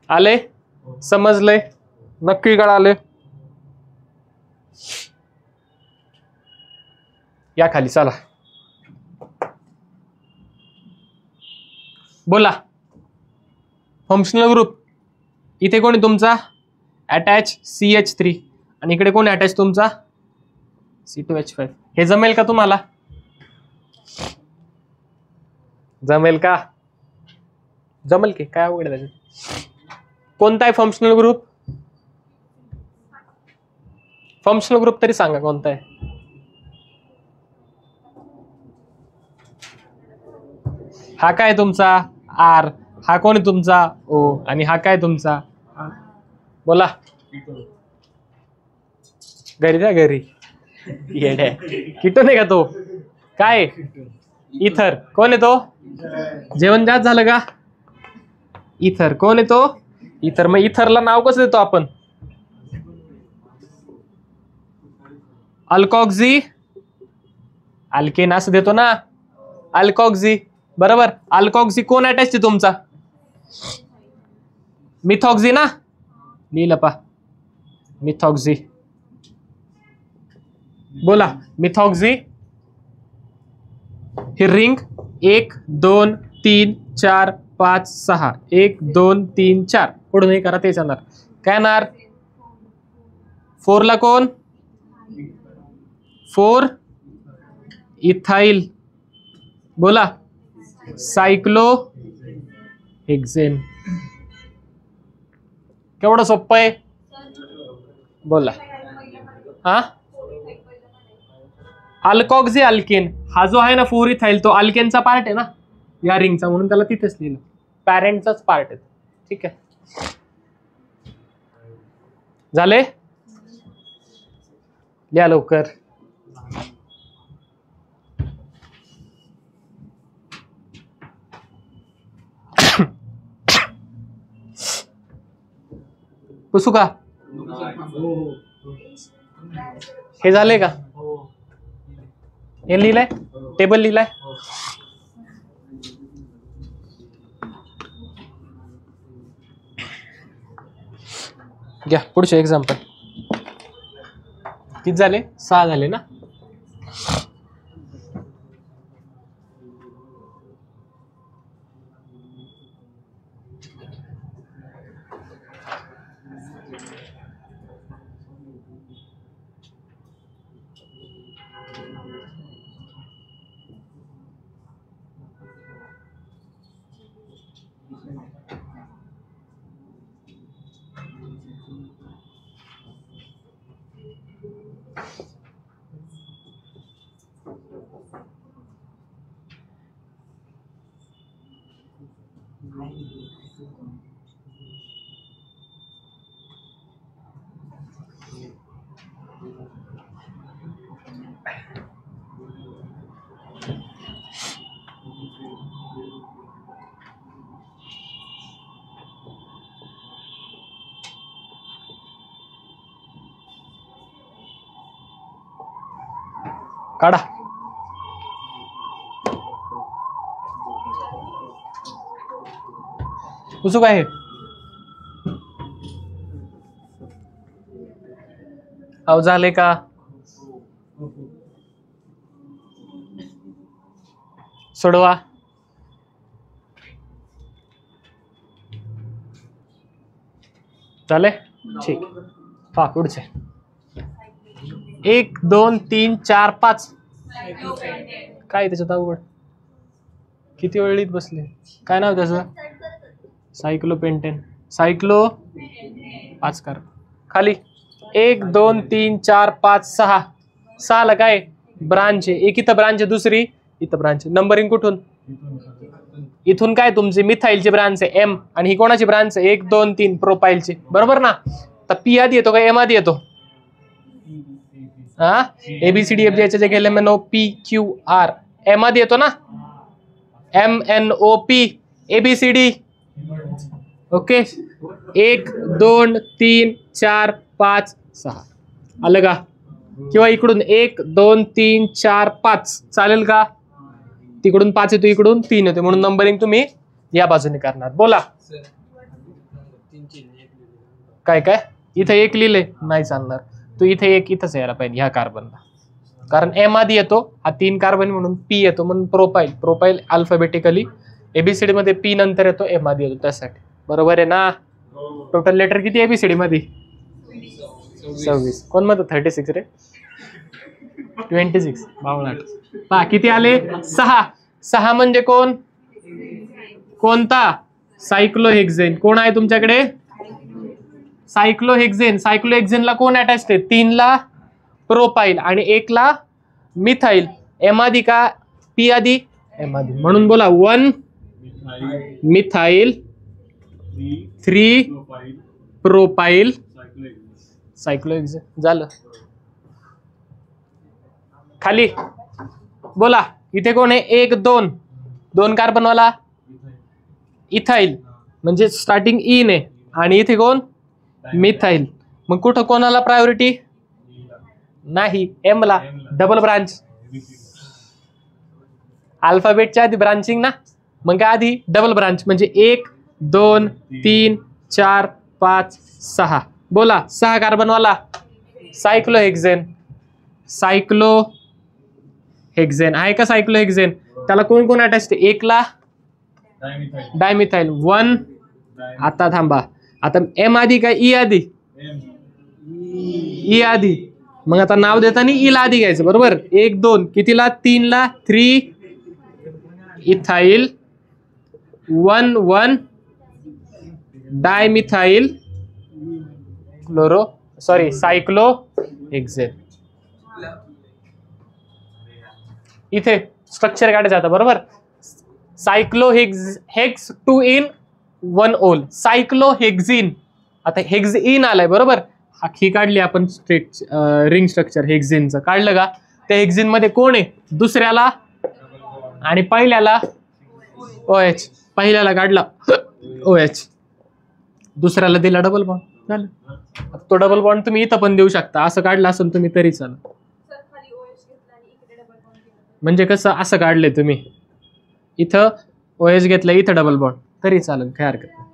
आले? समजले? नक्की कळाले? या खाली चला. बोला फंक्शनल ग्रुप. इथे कोण आहे तुमचा? अटॅच CH3 आणि इकडे कोण अटॅच तुमचा? C2H5. हे जमेल का तुम्हाला? जमेल का? जमेल की काय अवघड आहे? कोणता आहे फंक्शनल ग्रुप? फंक्शनल ग्रुप तरी सांगा कोणता आहे? हा काय तुमचा? R. हा कोण आहे तुमचा? O. आणि हा काय तुमचा? बोला घरी जा घरी. येड्या किटो नाही का तो? काय? इथर. कोण आहे तो? जेवण जास्त झालं का? इथर. कोण आहे तो? इथर. मग इथरला नाव कसं देतो आपण? अल्कॉक्झी अल्केन असं देतो ना, अल्कॉक्झी. बरोबर. अल्कॉक्झी कोण अटॅच आहे तुमचा? मिथॉक्झी ना. लिहिलं पा मिथॉक्झी. बोला मिथॉक्झी. ही रिंग 1 2 3 4 5 6. 1 2 3 4. पुढून हे करा तेच येणार. काय येणार? 4 ला कोण? 4 इथाइल, बोला सायक्लोहेक्सेन. केवढं सोपं आहे, बोला. हा, अल्कॉक्झी अल्केन हा जो आहे ना 4 इथाइल, तो अल्केनचा पार्ट आहे ना या रिंगचा, म्हणून त्याला तिथेच लिहिलं, पॅरेंटचाच पार्ट आहे. ठीक आहे, झाले, लिहा लवकर. पुसू का, हे झाले का, हे लिहिलंय, टेबल लिहिलंय. घ्या पुढचे एक्झाम्पल. किती झाले, 6 झाले ना. काढा. पुसू काय हे, अहो झाले का, सोडवा. झाले, ठीक. पहा पुढचे 1 2 3 4 5. काय त्याच्यात अवघड, किती वेळ लिहित बसले. काय नाव त्याचं, सायक्लोपेंटेन. सायक्लो 5 कर खाली. 1 2 3 4 5 6. 6 ला काय ब्रांच आहे, एक इथं ब्रांच आहे, दुसरी इथं ब्रांच आहे. नंबरिंग कुठून, इथून काय तुमची मिथाइलची ब्रांच आहे एम, आणि ही कोणाची ब्रांच आहे 1 2 3 प्रोपाइलची, बरोबर ना. तर पी आधी येतो का एम आधी येतो, हा एबीसीडी एफ याच्या जागी LMNO PQR, एम आधी येतो ना, MNOP ABCD. ओके, 1 2 3 4 5 6 आलं का, किंवा इकडून 1 2 3 4 5 चालेल का, तिकडून 5 येतो, इकडून 3 येतो, म्हणून नंबरिंग तुम्ही या बाजूने करणार. बोला काय काय, इथे 1 लिहिले नाही चालणार, तू इथे 1 इथंच यायला पाहिजे ह्या कार्बनला, कारण एम आधी येतो, हा 3 कार्बन म्हणून पी येतो, म्हणून प्रोपाइल अल्फाबेटिकली एबीसीडी मध्ये पी नंतर येतो, एम आधी येतो, त्यासाठी. बरोबर आहे ना. टोटल लेटर किती एबीसीडी मध्ये, 26. कोण म्हणतो 36 रे, 26 बावळाट. पहा किती आले, 6. 6 म्हणजे कोण, कोणता, सायक्लोहेक्सेन. कोण आहे तुमच्याकडे, सायक्लोहेक्सेन. सायक्लोहेक्सेनला कोण अटॅच आहे, 3 ला प्रोपाइल आणि 1 ला मिथाइल. एम आधी का पी आधी, एम आधी, म्हणून बोला 1 मिथाइल 3 प्रोपाइल सायक्लोहेक्सेन. झालं, खाली बोला. इथे कोण आहे, 1 2 2 कार्बन वाला इथाइल, म्हणजे स्टार्टिंग इन आहे, आणि इथे कोण मिथाइल. मग कुठं कोणाला प्रायोरिटी नाही, एम ला. डबल ब्रांच, अल्फाबेटच्या आधी ब्रांचिंग ना, मग काय आधी डबल ब्रांच, म्हणजे 1 2 3 4 5 6. बोला 6 कार्बन वाला सायक्लोहेक्सेन. सायक्लोहेक्सेन आहे का, सायक्लोहेक्सेन. त्याला कोण कोण अटॅच आहे, 1 ला डायमिथाइल 1. आता थांबा, आता एम आधी का ई आधी, ई आधी, मग आता नाव देताना ईला आधी घ्यायचं बरोबर. 1 2 कितीला 3 ला 3 इथाइल 1 1 डायमिथाइल सायक्लो हेक्सेन. इथे स्ट्रक्चर काढायचं आता बरोबर. सायक्लो हेक्स 2 इन 1 ओल सायक्लोहेक्झिन. आता हेक्झिन आलाय बरोबर. ही काढली आपण स्ट्रेट रिंग स्ट्रक्चर हेक्झिनचं काढलं का. त्या हेक्झिन मध्ये कोण आहे दुसऱ्याला आणि पहिल्याला OH. पहिल्याला काढला OH दुसऱ्याला दिला डबल बॉन्ड झालं. तो डबल बॉन्ड तुम्ही इथं पण देऊ शकता. असं काढलं असेल तुम्ही तरी चालेल. म्हणजे कसं असं काढलंय तुम्ही इथं OH घेतलं इथं डबल बॉन्ड तरी चालेल काय हरकत नाही.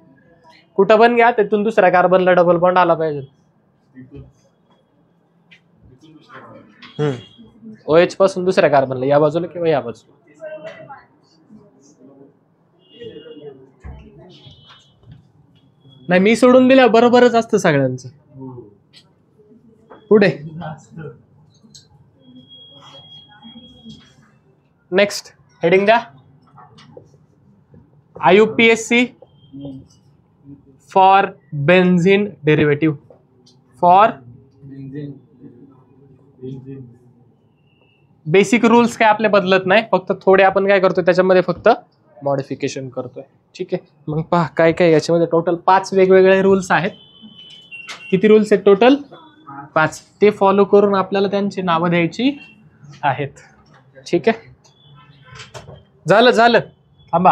कुठं पण घ्या त्यातून दुसऱ्या कार्बनला डबल बॉन्ड आला पाहिजे. OH पासून दुसऱ्या कार्बनला या बाजूला किंवा या बाजूला. नाही मी सोडून दिल्या बरोबरच असतं सगळ्यांचं. पुढे नेक्स्ट हेडिंग द्या. IUPAC for benzene derivative. For basic rules काय आपले बदलत नाही. फक्त थोडे आपण काय करतोय त्याच्यामध्ये फक्त मॉडिफिकेशन करतोय. ठीक आहे. मग पहा काय काय याच्यामध्ये टोटल 5 वेगवेगळे रूल्स आहेत. किती रूल्स आहेत टोटल 5. ते फॉलो करून आपल्याला त्यांची नावं द्यायची आहेत. ठीक आहे. झालं थांबा.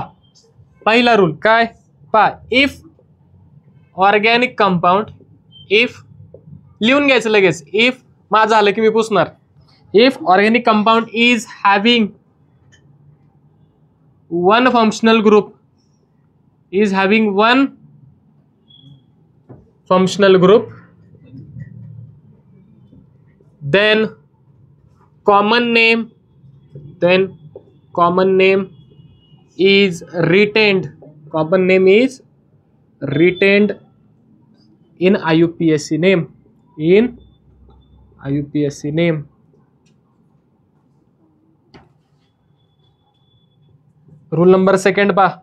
पहिला रूल काय पहा. इफ ऑर्गॅनिक कंपाऊंड इफ लिहून घ्यायचं लगेच. इफ माझं आलं की मी पुसणार. If organic compound is having one functional group then common name is retained in IUPAC name. Rule number 2 पहा.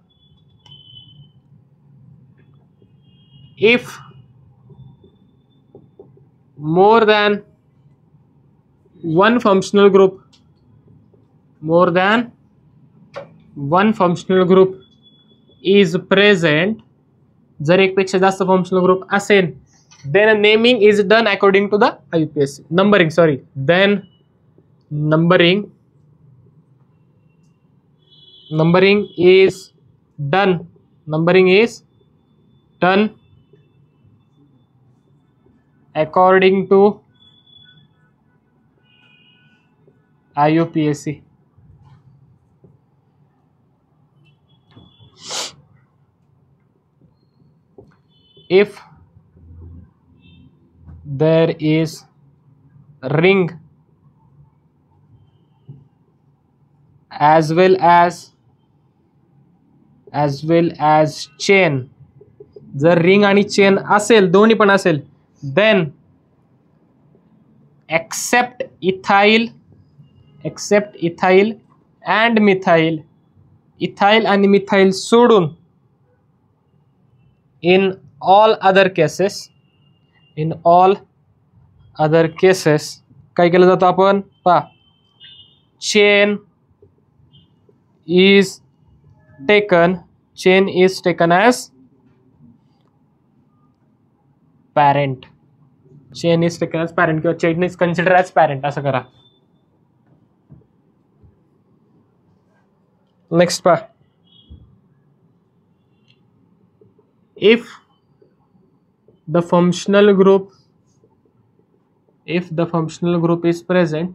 If more than one functional group is present, जर एक पेक्षा जास्त फंक्शनल ग्रुप असेल then naming is done according to the IUPAC then numbering is done according to IUPAC. If there is ring as well as chain, जर ring आणि chain असेल दोन्ही पण असेल then except ethyl and methyl, ethyl आणि methyl सोडून in all other cases काय केलं जातं आपण पहा. chain is taken as parent. किंवा chain is considered as parent असं करा. नेक्स्ट पहा. if the functional group is present,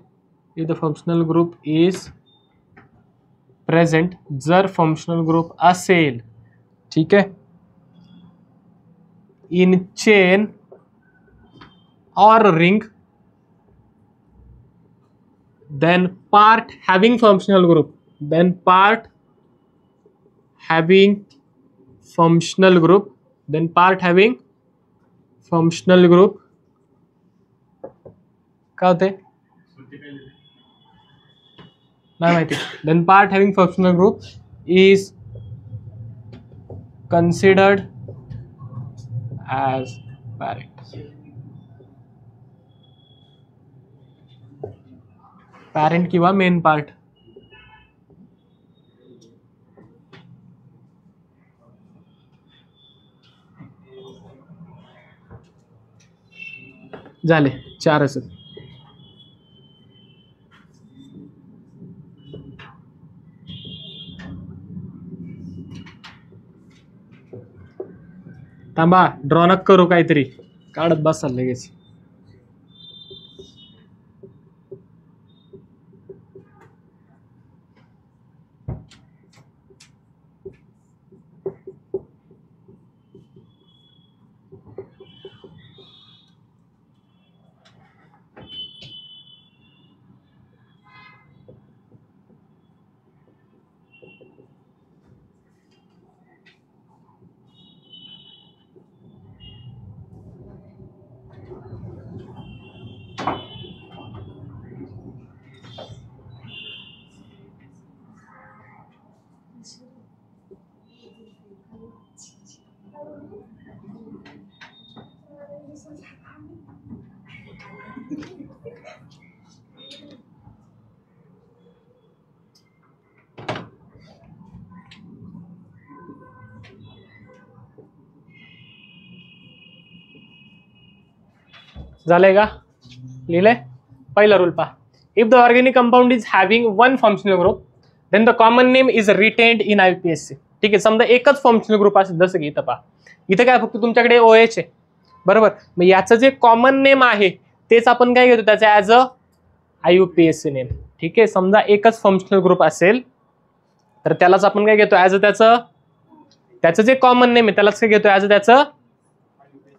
जर फंक्शनल ग्रुप असेल ठीक आहे in chain or ring, then part having functional group काय होते नाही माहिती. Then part having functional group is considered as parent. Parent किंवा मेन पार्ट. झाले 4च. थांबा ड्रॉ नक करू, काहीतरी काढत बसाल लगेच. झालंय का? लिहिलंय? पहिला रूल पहा. If the organic compound is having one functional group then the common name is retained in IUPAC. ठीक आहे, समजा एकच फंक्शनल ग्रुप असेल, जसं की इथं पहा, इथं काय फक्त तुमच्याकडे OH आहे बरोबर. मग याचं जे कॉमन नेम आहे तेच आपण काय घेतो त्याचं ॲज अ IUPAC नेम. ठीक आहे, समजा एकच फंक्शनल ग्रुप असेल तर त्यालाच आपण काय घेतो ॲज अ त्याचं जे कॉमन नेम आहे त्यालाच काय घेतो ॲज अ त्याचं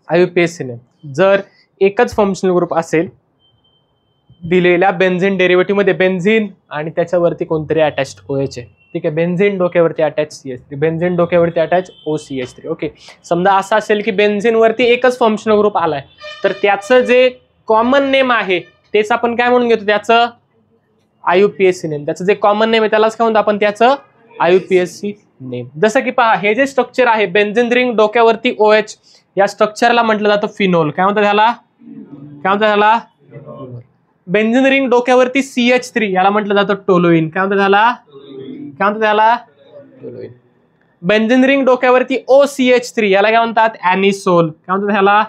IUPAC नेम. जर एकच फंक्शनल ग्रुप असेल दिलेल्या बेन्झीन डेरिव्हेटिव्ह मध्ये बेन्झीन आणि त्याच्यावरती कोणतरी अटॅच्ड OH आहे. ठीक आहे, बेन्झीन डोक्यावरती अटॅच CH3, बेन्झीन डोक्यावरती अटॅच OCH3. ओके, समजा असं असेल की बेन्झीन वरती एकच फंक्शनल ग्रुप आलाय तर त्याचं जे कॉमन नेम आहे तेच आपण काय म्हणून घेतो त्याचं IUPAC नेम. त्याचं जे कॉमन नेम आहे त्यालाच काय म्हणतो आपण त्याचं IUPAC नेम. जसं की पहा, हे जे स्ट्रक्चर आहे बेन्झीन रिंग डोक्यावरती OH, या स्ट्रक्चरला म्हटलं जातं फिनोल. काय म्हणतात त्याला? काय म्हणतात त्याला? बेन्झीन रिंग डोक्यावरती CH3 याला म्हटलं जातं टोलुईन. काय म्हणतात त्याला? काय म्हणतात त्याला? टोलुईन. बेन्झीन रिंग डोक्यावरती OCH3 याला काय म्हणतात? ॲनिसोल. काय म्हणतात त्याला?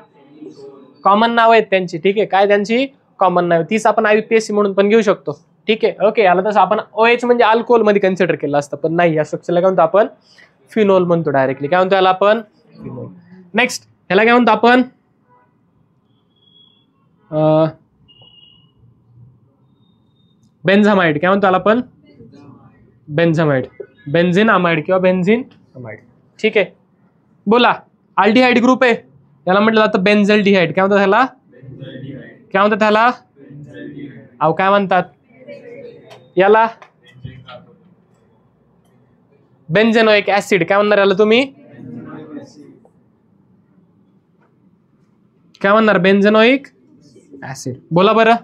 कॉमन नाव आहेत त्यांची. ठीक आहे, काय त्यांची कॉमन नाव, तीच आपण IUPAC म्हणून पण घेऊ शकतो. ठीक आहे, ओके. याला तसं आपण OH म्हणजे अल्कोहोल मध्ये कन्सिडर केलं असतं, पण नाही, या स्ट्रक्चरला काय म्हणतो आपण फिनोल म्हणतो डायरेक्टली. काय म्हणतो याला आपण? फिनोल. नेक्स्ट ह्याला काय म्हणतो आपण? बेन्झामाइड. काय म्हणतो आपण? बेन्झामाइड, बेन्झीन अमाइड किंवा बेन्झीन अमाइड. ठीक आहे, बोला. अल्डिहाइड ग्रुप आहे, याला म्हटलं जातं बेन्झल्डिहाइड. काय म्हणतात त्याला? काय म्हणतात त्याला? अहो काय म्हणतात याला? बेन्झेनोइक ऍसिड. काय म्हणणार याला तुम्ही? काय म्हणणार? बेन्झेनोइक ऍसिड. बोला बरं.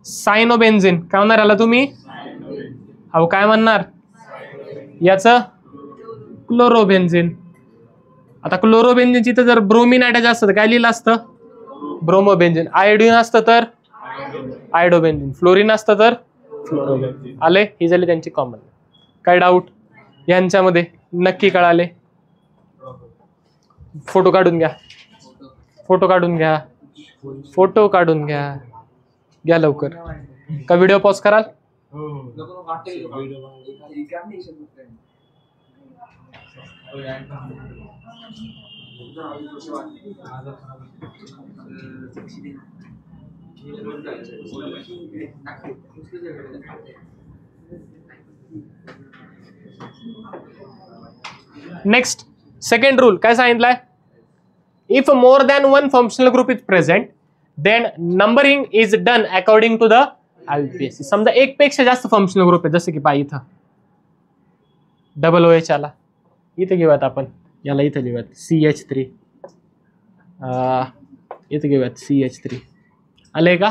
सायनोबेन्झीन. काय म्हणणार याला तुम्ही? अहो काय म्हणणार याचं? क्लोरोबेन्झीन. आता क्लोरोबेन्झीनची तर जर ब्रोमिन अटॅच असतं तर काय लिहिलं असतं? ब्रोमोबेन्झीन. आयोडीन असतं तर आयोडोबेन्झीन. फ्लोरीन असतं तर फ्लोरोबेन्झीन. आले? ही झाली त्यांची कॉमन. काय डाऊट यांच्यामध्ये? नक्की कळाले? फोटो काढून घ्या, फोटो काढून घ्या, फोटो काढून घ्या, घ्या लवकर. का व्हिडिओ पॉज कराल? नेक्स्ट सेकंड रूल काय सांगितलंय? If more than one functional group is present then numbering is done according to the IUPAC. समजा एक पेक्षा जास्त फंक्शनल ग्रुप आहे, जसं की पहा इथं डबल OH आला, इथे घेऊयात आपण याला, इथं लिहूयात CH3, इथे घेऊयात CH3. आले का?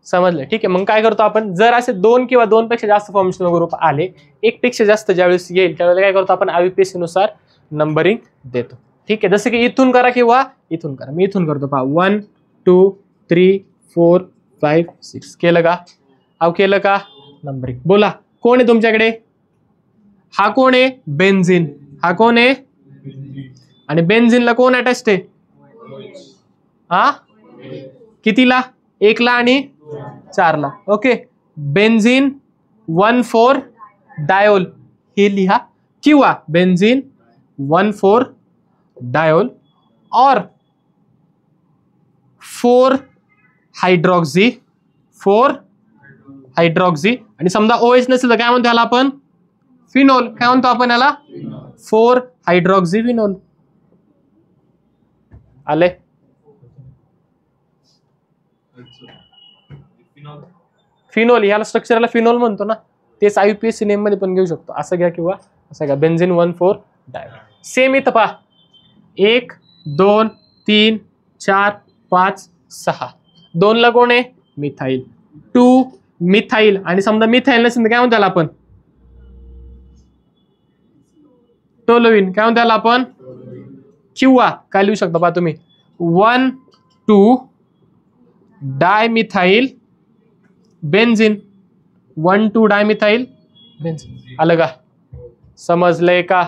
समजलं? ठीक आहे. मग काय करतो आपण, जर असे 2 किंवा 2 पेक्षा जास्त फॉर्मेशनल ग्रुप आले, 1 पेक्षा जास्त ज्यावेळेस येईल त्यावेळेला काय करतो आपण, IUPAC नुसार नंबरिंग देतो. ठीक आहे. जसं की इथून करा किंवा इथून करा. मी इथून करतो पहा. 1 2 3 4 5 6 केलं का? केलं का? नंबरिंग. बोला कोण आहे तुमच्याकडे? हा कोण आहे? बेन्झिन. हा कोण आहे? आणि बेन्झिनला कोण अटॅच्ड आहे? हा कितीला? 1 ला आणि 4 ला. ओके. बेन्झिन 1,4 डायोल हे लिहा, किंवा बेन्झिन 1,4 डायोल और 4 हायड्रॉक्सी आणि समजा OH नसेल तर काय म्हणतो याला आपण? फिनोल. काय म्हणतो आपण याला? 4 हायड्रॉक्सी फिनोल. आले? फिनोल याला स्ट्रक्चरला फिनोल म्हणतो ना, तेच IUPAC नेम मध्ये पण घेऊ शकतो. असं घ्या किंवा असं घ्या. Benzene 1,4 diol. सेम इथं पहा. 1 2 3 4 5 6. 2 ला कोण आहे? मिथाईल. 2 मिथाईल आणि समजा मिथाईल नसेल तर काय म्हणतो आपण? टोलोइन. काय म्हणतो आपण? किंवा काय लिहू शकता पहा तुम्ही? 1 2 डायमिथाईल बेन्झिन. 1 2 डायमिथाईल बेन्झिन. आलं का? समजलंय का?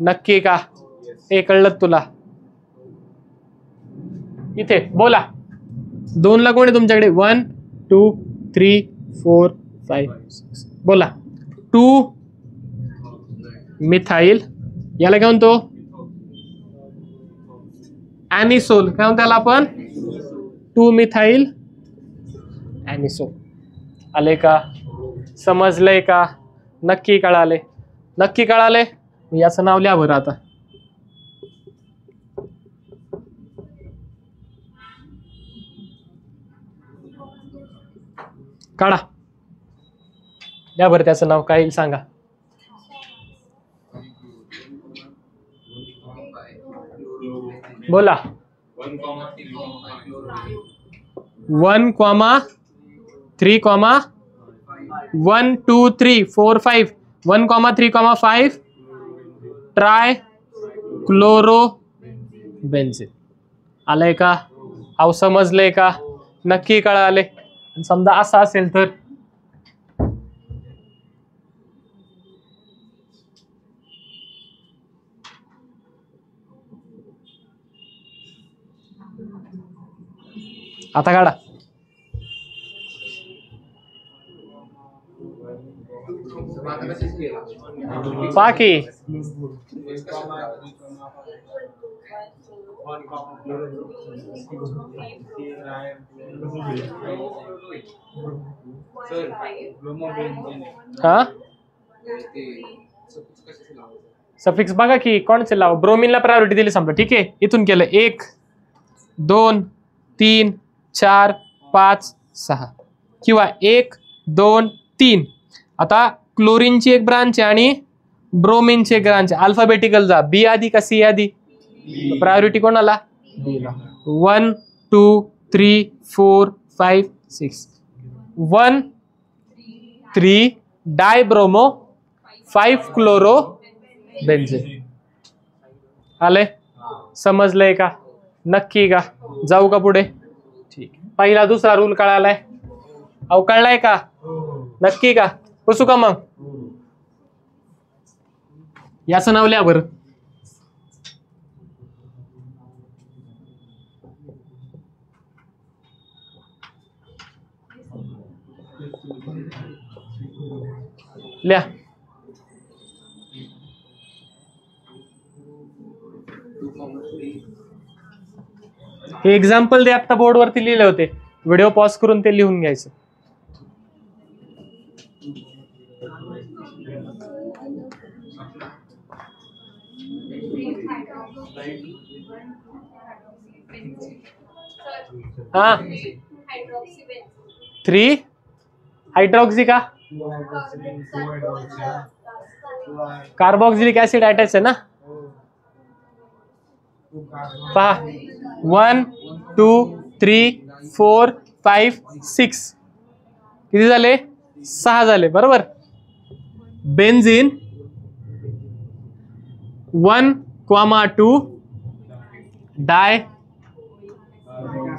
नक्की का? हे कळलं तुला? इथे बोला. 2 ला कोण आहे तुमच्याकडे? 1 2 3 4 5 6. बोला. 2 मिथाईल. याला काय म्हणतो? ॲनिसोल. काय म्हणतो याला आपण? 2 मिथाईल ॲनिसोल. आले का? समजलंय का? नक्की कळाले? नक्की कळाले? याचं नाव लिहा बरं आता. काढा. द्या बरं त्याचं नाव काय येईल सांगा. बोला. 1, 3, 1 2 3 4 5. 1, 3, 5 ट्राय क्लोरो बेन्झिन. आलंय का? अहो समजलंय का? नक्की कळाले? समजा असं असेल तर आता काढा. बाकी हा सफिक्स बघा की कोणचे लावा. ब्रोमिनला प्रायोरिटी दिली समजा. ठीक आहे. इथून केलं 1 2 3 4 5 6 किंवा 1 2 3. आता क्लोरीनची एक ब्रांच आहे आणि ब्रोमिनची एक ब्रांच आहे. अल्फाबेटिकल जा. बी आधी का सी आधी? प्रायोरिटी कोणाला? बी ला. 1 2 3 4 5 6. 1 3 डायब्रोमो 5 क्लोरो बेन्झिन. आले? समजलंय का? नक्की का? जाऊ का पुढे? ठीक. पहिला दुसरा रूल कळालाय? अहो कळलाय का? नक्की का? पुसू का मग? याचं नाव लिहा बरं. लिहा. हे एक्झाम्पल दे. आता बोर्डवरती लिहिले होते. व्हिडिओ पॉज करून ते लिहून घ्यायचं. हा 3 हायड्रॉक्सी का? कार्बोक्सिलिक ऍसिड अटॅच आहे ना. पहा 1 2 3 4 5 6 किती झाले 6 झाले बरोबर. बेन्झीन 1,2 डाय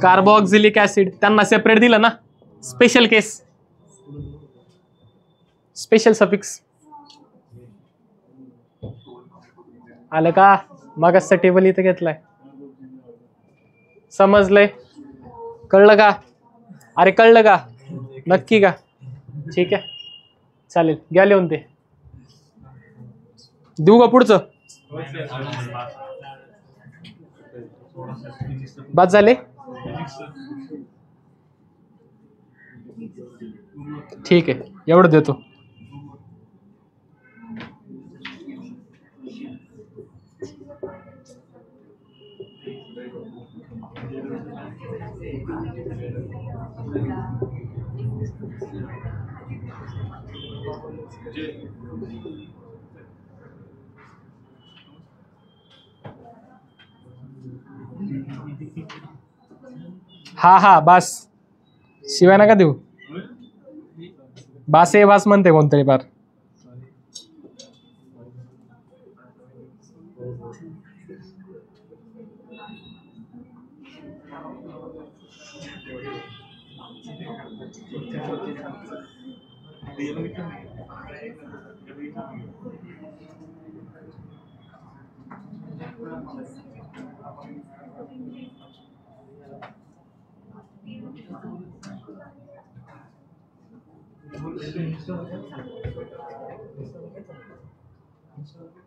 कार्बोक्सिलिक ऍसिड त्यांना सेपरेट दिलं ना. स्पेशल केस स्पेशल सफिक्स आलं का. मागचा टेबल इथं घेतलाय. समजलंय कळलं का. अरे कळलं का नक्की का. ठीक आहे चालेल घ्या लिहून ते. देऊ का पुढचं. बाद झाले ठीक आहे एवढं देतो. हा बास शिवाय नका देऊ. बास आहे बास म्हणते कोणतरी बार.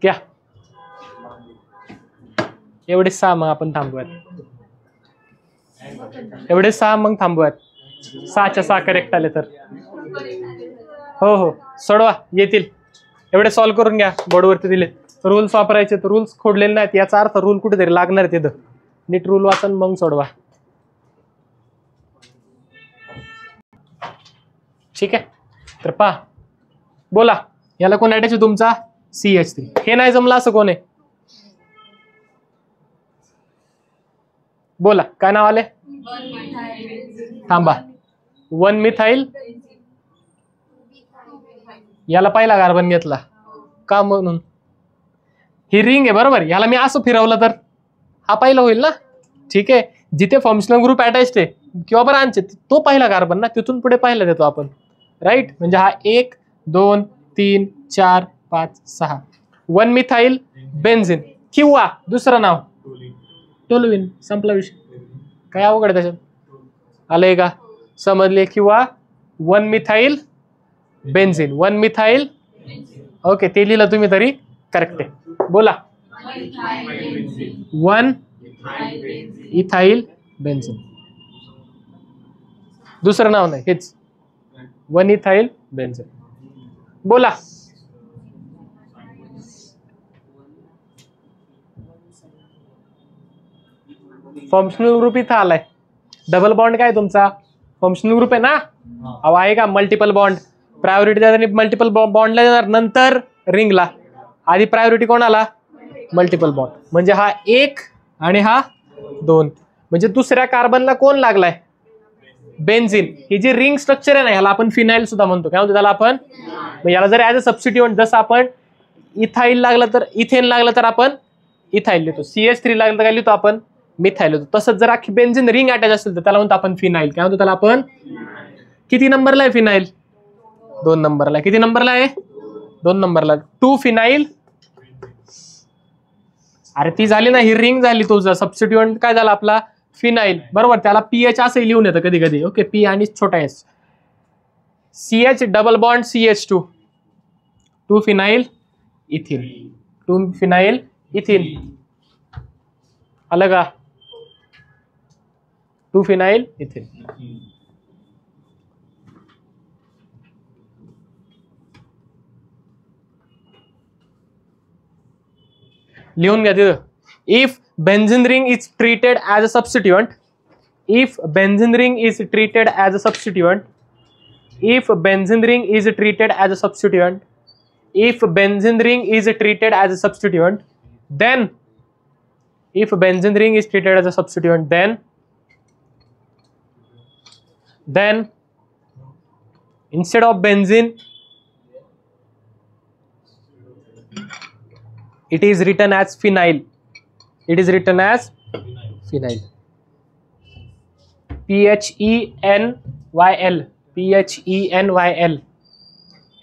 क्या एवढे 6 मग आपण थांबूयात. एवढे 6 मग थांबूयात. 6च्या 6 करेक्ट आले तर हो सोडवा येतील. एवढे सॉल्व्ह करून घ्या. बोर्डवरती दिले रूल्स वापरायचे तर रूल्स खोडलेले नाहीत याचा अर्थ रूल कुठेतरी लागणार आहे तिथं. नीट रूल वाचन मग सोडवा. ठीक आहे तर पहा बोला याला कोण अटॅच आहे तुमचा CH3. हे नाही जमलं असं कोण आहे बोला काय नाव आले. थांबा 1 मिथाइल याला पहिला कार्बन घेतला का म्हणून ही रिंग आहे बरोबर. याला मी असं फिरवलं तर हा पहिला होईल ना. ठीक आहे जिथे फंक्शनल ग्रुप अटॅच आहे किंवा ब्रांच तो पहिला कार्बन ना तिथून पुढे पहिला देतो आपण राईट. म्हणजे हा 1 2 3 4 5 6 1 मिथाइल बेन्झीन किंवा दुसरं नाव टोलुइन. संपला विषय. काय अवघड त्याच्यात आलंय का समजले. किंवा 1 मिथाइल बेन्झीन 1 मिथाइल ओके ते लिहिलं तुम्ही तरी करेक्ट आहे. बोला 1 इथाइल बेन्झीन. दुसरं नाव नाही हेच 1 इथाइल बेन्झीन. बोला फंक्शनल ग्रुप इथं आलाय. डबल बॉन्ड काय तुमचा फंक्शनल ग्रुप आहे ना. अहो आहे का मल्टिपल बॉन्ड. प्रायोरिटी देताना मल्टिपल बॉन्डला देणार नंतर रिंगला. आधी प्रायोरिटी कोणाला मल्टिपल बॉन्ड. म्हणजे हा 1 आणि हा 2 म्हणजे दुसऱ्या कार्बनला कोण लागलाय बेन्झीन. ही जी रिंग स्ट्रक्चर आहे ना याला आपण फिनाइल सुद्धा म्हणतो. काय म्हणतो त्याला आपण. याला जर ऍज अ सबस्टिट्यूट जसं आपण इथाइल लागलं तर इथेन लागलं तर आपण इथाइल लिहितो. CH3 लागलं तर काय लिहितो आपण मिथाइल लिहितो. तसंच जर अख्खी बेन्झीन रिंग अटॅच असेल तर त्याला म्हणतो आपण फिनाइल. काय म्हणतो त्याला आपण. किती नंबरला आहे फिनाइल 2 नंबरला. किती नंबरला आहे 2 नंबरला. 2 फिनाइल. अरे ती झाली ना ही रिंग झाली. तुझा सबस्टिट्यूएंट काय झाला आपला फिनाइल बरोबर. त्याला पीएच असं लिहून येतं कधी कधी. ओके पी आणि छोटा S. CH double bond CH2 2 phenyl ethene 2 phenyl ethene आलं का 2 फिनाइल इथिन. लिहून घ्या तिथं. If benzene ring is treated as a substituent. If benzene ring is treated as a substituent. If benzene ring is treated as a substituent, if benzene ring is treated as a substituent, then if benzene ring is treated as a substituent, then Then instead of benzene, it is written as phenyl. It is written as phenyl. PHENYL. PHENYL.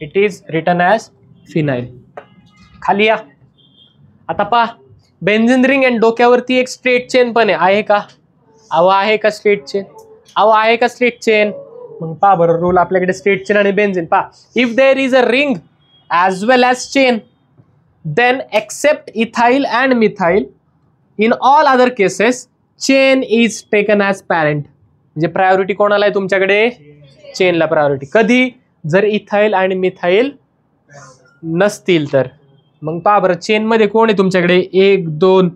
It is written as phenyl. खाली या. आता पहा, benzene ring आणि डोक्यावरती एक straight chain पण आहे का? अहो आहे का स्ट्रेट चेन? अहो आहे का स्ट्रेट चेन? मग पहा बरं रूल आपल्याकडे स्ट्रेट चेन आणि बेन्झीन. पहा, if there is a ring as well as chain, then except ethyl and methyl, in all other cases chain is taken as parent. म्हणजे प्रायोरिटी कोणाला आहे तुमच्याकडे? चेनला प्रायोरिटी. कधी? जर इथाइल आणि मिथाइल नसतील तर. मग पहा बरं, चेन मध्ये कोण आहे तुमच्याकडे? 1 2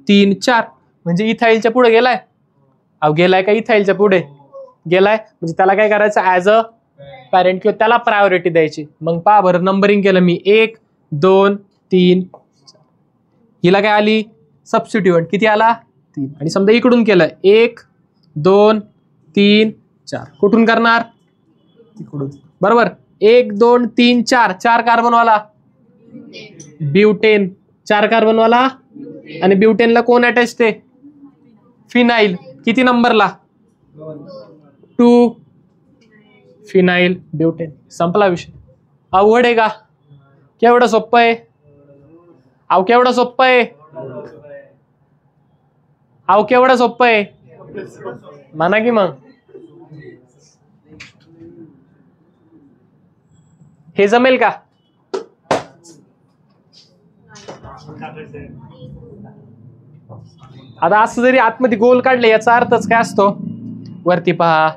3 4. म्हणजे इथाइलच्या पुढे गेलाय. अहो गेलाय का? इथाइलच्या पुढे गेलाय, म्हणजे त्याला काय करायचं? ऍज अ पॅरेंट किंवा त्याला प्रायोरिटी द्यायची. मग पहा बरं, नंबरिंग केलं मी 1 2 3. हिला काय आली? सबस्टिट्यूएंट. किती आला? 3. आणि समजा इकडून केलं 1 2 3 4. कुठून करणार? इकडून. बरोबर. 1 2 3 4. 4 कार्बनवाला ब्युटेन. 4 कार्बनवाला. आणि ब्युटेनला कोण अटॅच ते? फिनाइल. किती नंबरला? 2. Phenyl butane. संपला विषय. अवघड आहे का? केवढं सोपं आहे? अहो केवढं सोपं आहे? अहो केवढं सोपं आहे? म्हणा की मग. हे जमेल का? आता असं जरी आतमध्ये गोल काढले, याचा अर्थच काय असतो? वरती पहा,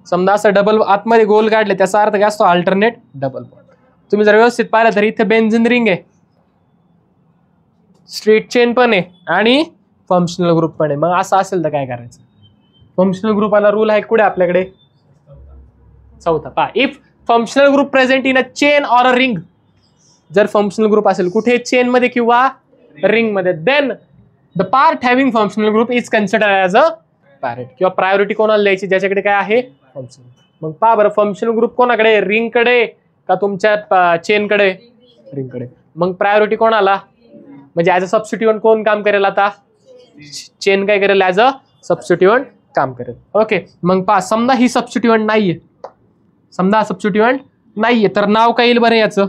समजा असं डबल आतमध्ये गोल काढले, त्याचा अर्थ काय असतो? Alternate double bond. तुम्ही जर व्यवस्थित पाहिलं तर इथे बेन्झीन रिंग आहे, स्ट्रेट चेन पण आहे आणि फंक्शनल ग्रुप पण आहे. मग असं असेल तर काय करायचं? फंक्शनल ग्रुपाला रूल आहे कुठे आपल्याकडे? चौथा. पहा, if functional group present in a chain or a ring. जर फंक्शनल ग्रुप असेल कुठे? चेन मध्ये किंवा रिंग मध्ये, then the part having functional group is considered as a parent. किंवा प्रायोरिटी कोणाला द्यायची? ज्याच्याकडे काय आहे? फंक्शनल. मग पहा बरं, फंक्शनल ग्रुप कोणाकडे? रिंग कडे का तुमच्या चेन कडे? रिंग कडे. मग प्रायोरिटी कोणाला? म्हणजे ऍज अ सबस्टिट्यूएंट कोण काम करेल आता? चेन काय करेल? ऍज अ सबस्टिट्यूएंट काम करेल. ओके. मग पहा, समजा ही सबस्टिट्यूएंट नाहीये, समजा सबस्टिट्यूएंट नाहीये, तर नाव काय येईल बरं याचं?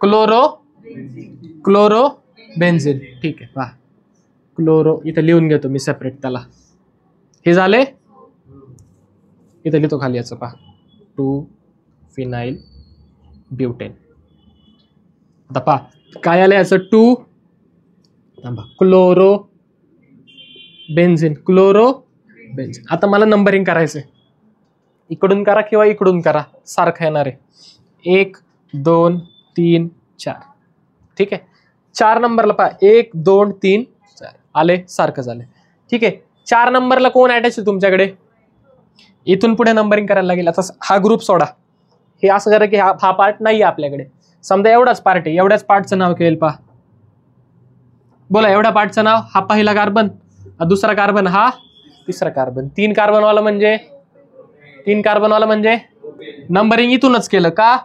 Chloro benzene. ठीक आहे. पहा, क्लोरो इथं लिहून घेतो मी सेपरेट त्याला. हे झाले. इथं लिहितो खाली याचं. पहा, 2 फिनाइल ब्युटेन. आता पहा काय आलं याचं? 2 क्लोरो बेन्झीन. Chloro benzene. आता मला नंबरिंग करायचंय. इकडून करा किंवा इकडून करा, सारखं येणार आहे. 1 2 3 4. ठीक आहे. 4 नंबरला पहा, 1 2 3 4 आले, सारखं झालं. ठीक आहे. 4 नंबरला कोण अटॅच आहे तुमच्याकडे? इथून पुढे नंबरिंग करायला लागेल. आता हा ग्रुप सोडा, हे असं करा की हा पार्ट नाही आपल्याकडे. समजा एवढाच पार्ट आहे, एवढ्याच पार्टचं नाव केलं. पहा, बोला एवढ्या पार्टचं नाव. हा पहिला कार्बन, दुसरा कार्बन, हा तिसरा कार्बन. 3 कार्बनवाला म्हणजे 3 कार्बनवाला म्हणजे नंबरिंग इथूनच केलं का?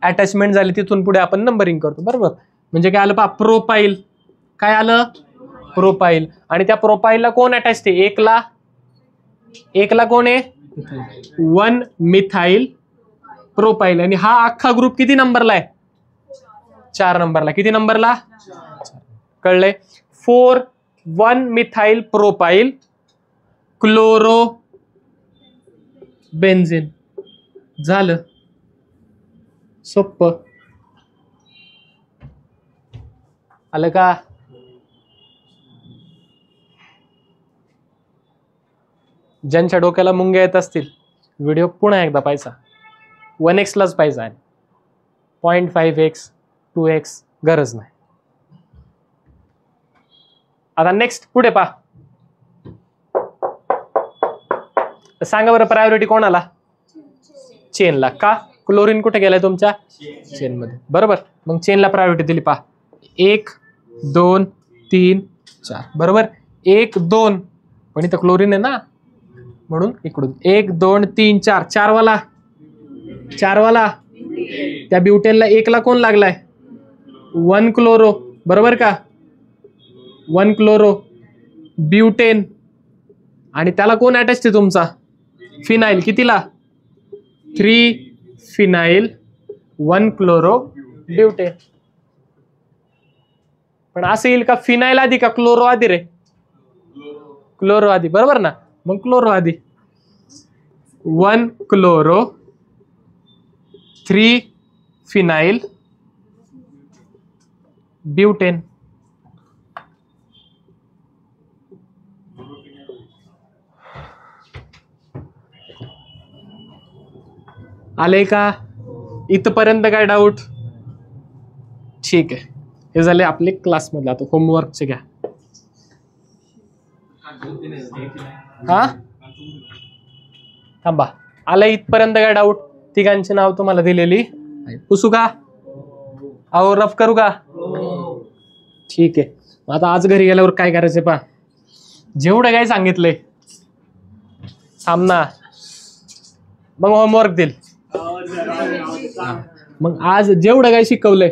अटॅचमेंट झाली, तिथून पुढे आपण नंबरिंग करतो. बरोबर. म्हणजे काय आलं पहा? प्रोपाईल. काय आलं? प्रोपाईल. आणि त्या प्रोपाईलला कोण अटॅच आहे? 1 ला कोण आहे? 1 मिथाइल प्रोपाईल. आणि हा अख्खा ग्रुप किती नंबरला आहे? 4 नंबरला. किती नंबरला? कळलंय? 4 1 मिथाइल प्रोपाईल क्लोरो बेन्झीन. झालं. सोप्प. आलं का? ज्यांच्या डोक्याला मुंग्या येत असतील, व्हिडिओ पुन्हा एकदा पाहिजे. 1x लाच पाहिजे, 0.5x 2x गरज नाही. आता नेक्स्ट पुढे पहा. सांगा बरं, प्रायोरिटी कोणाला? चेनला. का? क्लोरीन कुठे गेलाय तुमच्या? चेन मध्ये. बरोबर. मग चेनला प्रायोरिटी दिली. पहा, 1 2 3 4. बरोबर. 1 2 पण इथं क्लोरीन आहे ना, म्हणून इकडून 1 2 3 4 4 वाला त्या ब्युटेनला 1 ला कोण लागलाय 1 क्लोरो, बरोबर का, 1 क्लोरो ब्युटेन, आणि त्याला कोण अटॅच आहे तुमचा फिनाइल, कितीला 3 फिनाइल 1 क्लोरो ब्युटेन. पण असं येईल का फिनाइल आधी का क्लोरो आधी रे, क्लोरो आधी, बरोबर ना, मग क्लोरो आधी 1 क्लोरो 3 फिनाइल ब्युटेन. आले का इथपर्यंत, काय डाऊट? ठीक आहे, हे झाले आपले क्लासमधले. आता होमवर्कचे घ्या. हा थांबा, आलं इथपर्यंत, काय डाऊट? तिघांची नाव तुम्हाला दिलेली, पुसू का, अहो रफ करू का? ठीक आहे. आता आज घरी गेल्यावर काय करायचं पहा, जेवढं काय सांगितलंय सामना, मग होमवर्क देईल. मग आज जेवढं काय शिकवलंय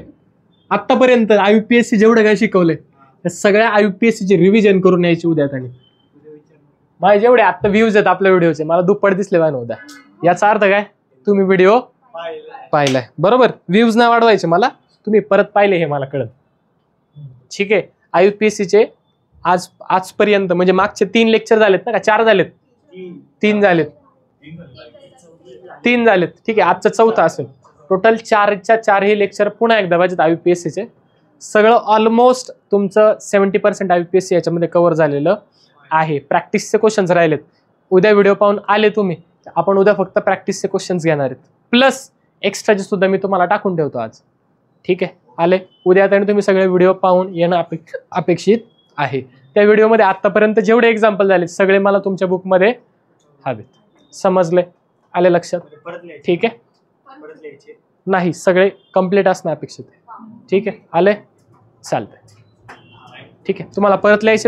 आतापर्यंत, IUPSC जेवढं काय शिकवलंय त्या सगळ्या IUPSC ची रिव्हिजन करून यायची उद्या. आणि माझे जेवढे आता व्ह्यूज आहेत आपल्या व्हिडिओचे, मला दुप्पट दिसले पाहिजे उद्या. याचा अर्थ काय, तुम्ही व्हिडिओ पाहिलाय, बरोबर. व्ह्यूज नाही वाढवायचे मला, तुम्ही परत पाहिले हे मला कळत. ठीक आहे. IUPSC चे आजपर्यंत म्हणजे मागचे 3 लेक्चर झालेत ना, का 4 झालेत? 3 झालेत. 3 झालेत. ठीक आहे, आजचं 4थं असेल. टोटल 4च्या 4 हे लेक्चर पुन्हा एकदा पाहिजेत IUPSC चे. सगळं ऑलमोस्ट तुमचं 70% IUPSC याच्यामध्ये कव्हर झालेलं आहे. प्रॅक्टिसचे क्वेश्चन्स राहिलेत. उद्या व्हिडिओ पाहून आले तुम्ही, आपण उद्या फक्त प्रॅक्टिसचे क्वेश्चन्स घेणार आहेत, प्लस एक्स्ट्राचे सुद्धा मी तुम्हाला टाकून ठेवतो आज. ठीक आहे, आले उद्या. आणि तुम्ही सगळे व्हिडिओ पाहून येणं अपेक्षित आहे. त्या व्हिडिओमध्ये आतापर्यंत जेवढे एक्झाम्पल झाले सगळे मला तुमच्या बुकमध्ये हवेत. समजले? आले लक्षात? ठीक आहे, नाही सगळे कंप्लीट असणं अपेक्षित आहे. ठीक आहे, आले, चालतंय. ठीक आहे, तुम्हाला परत लिहायचे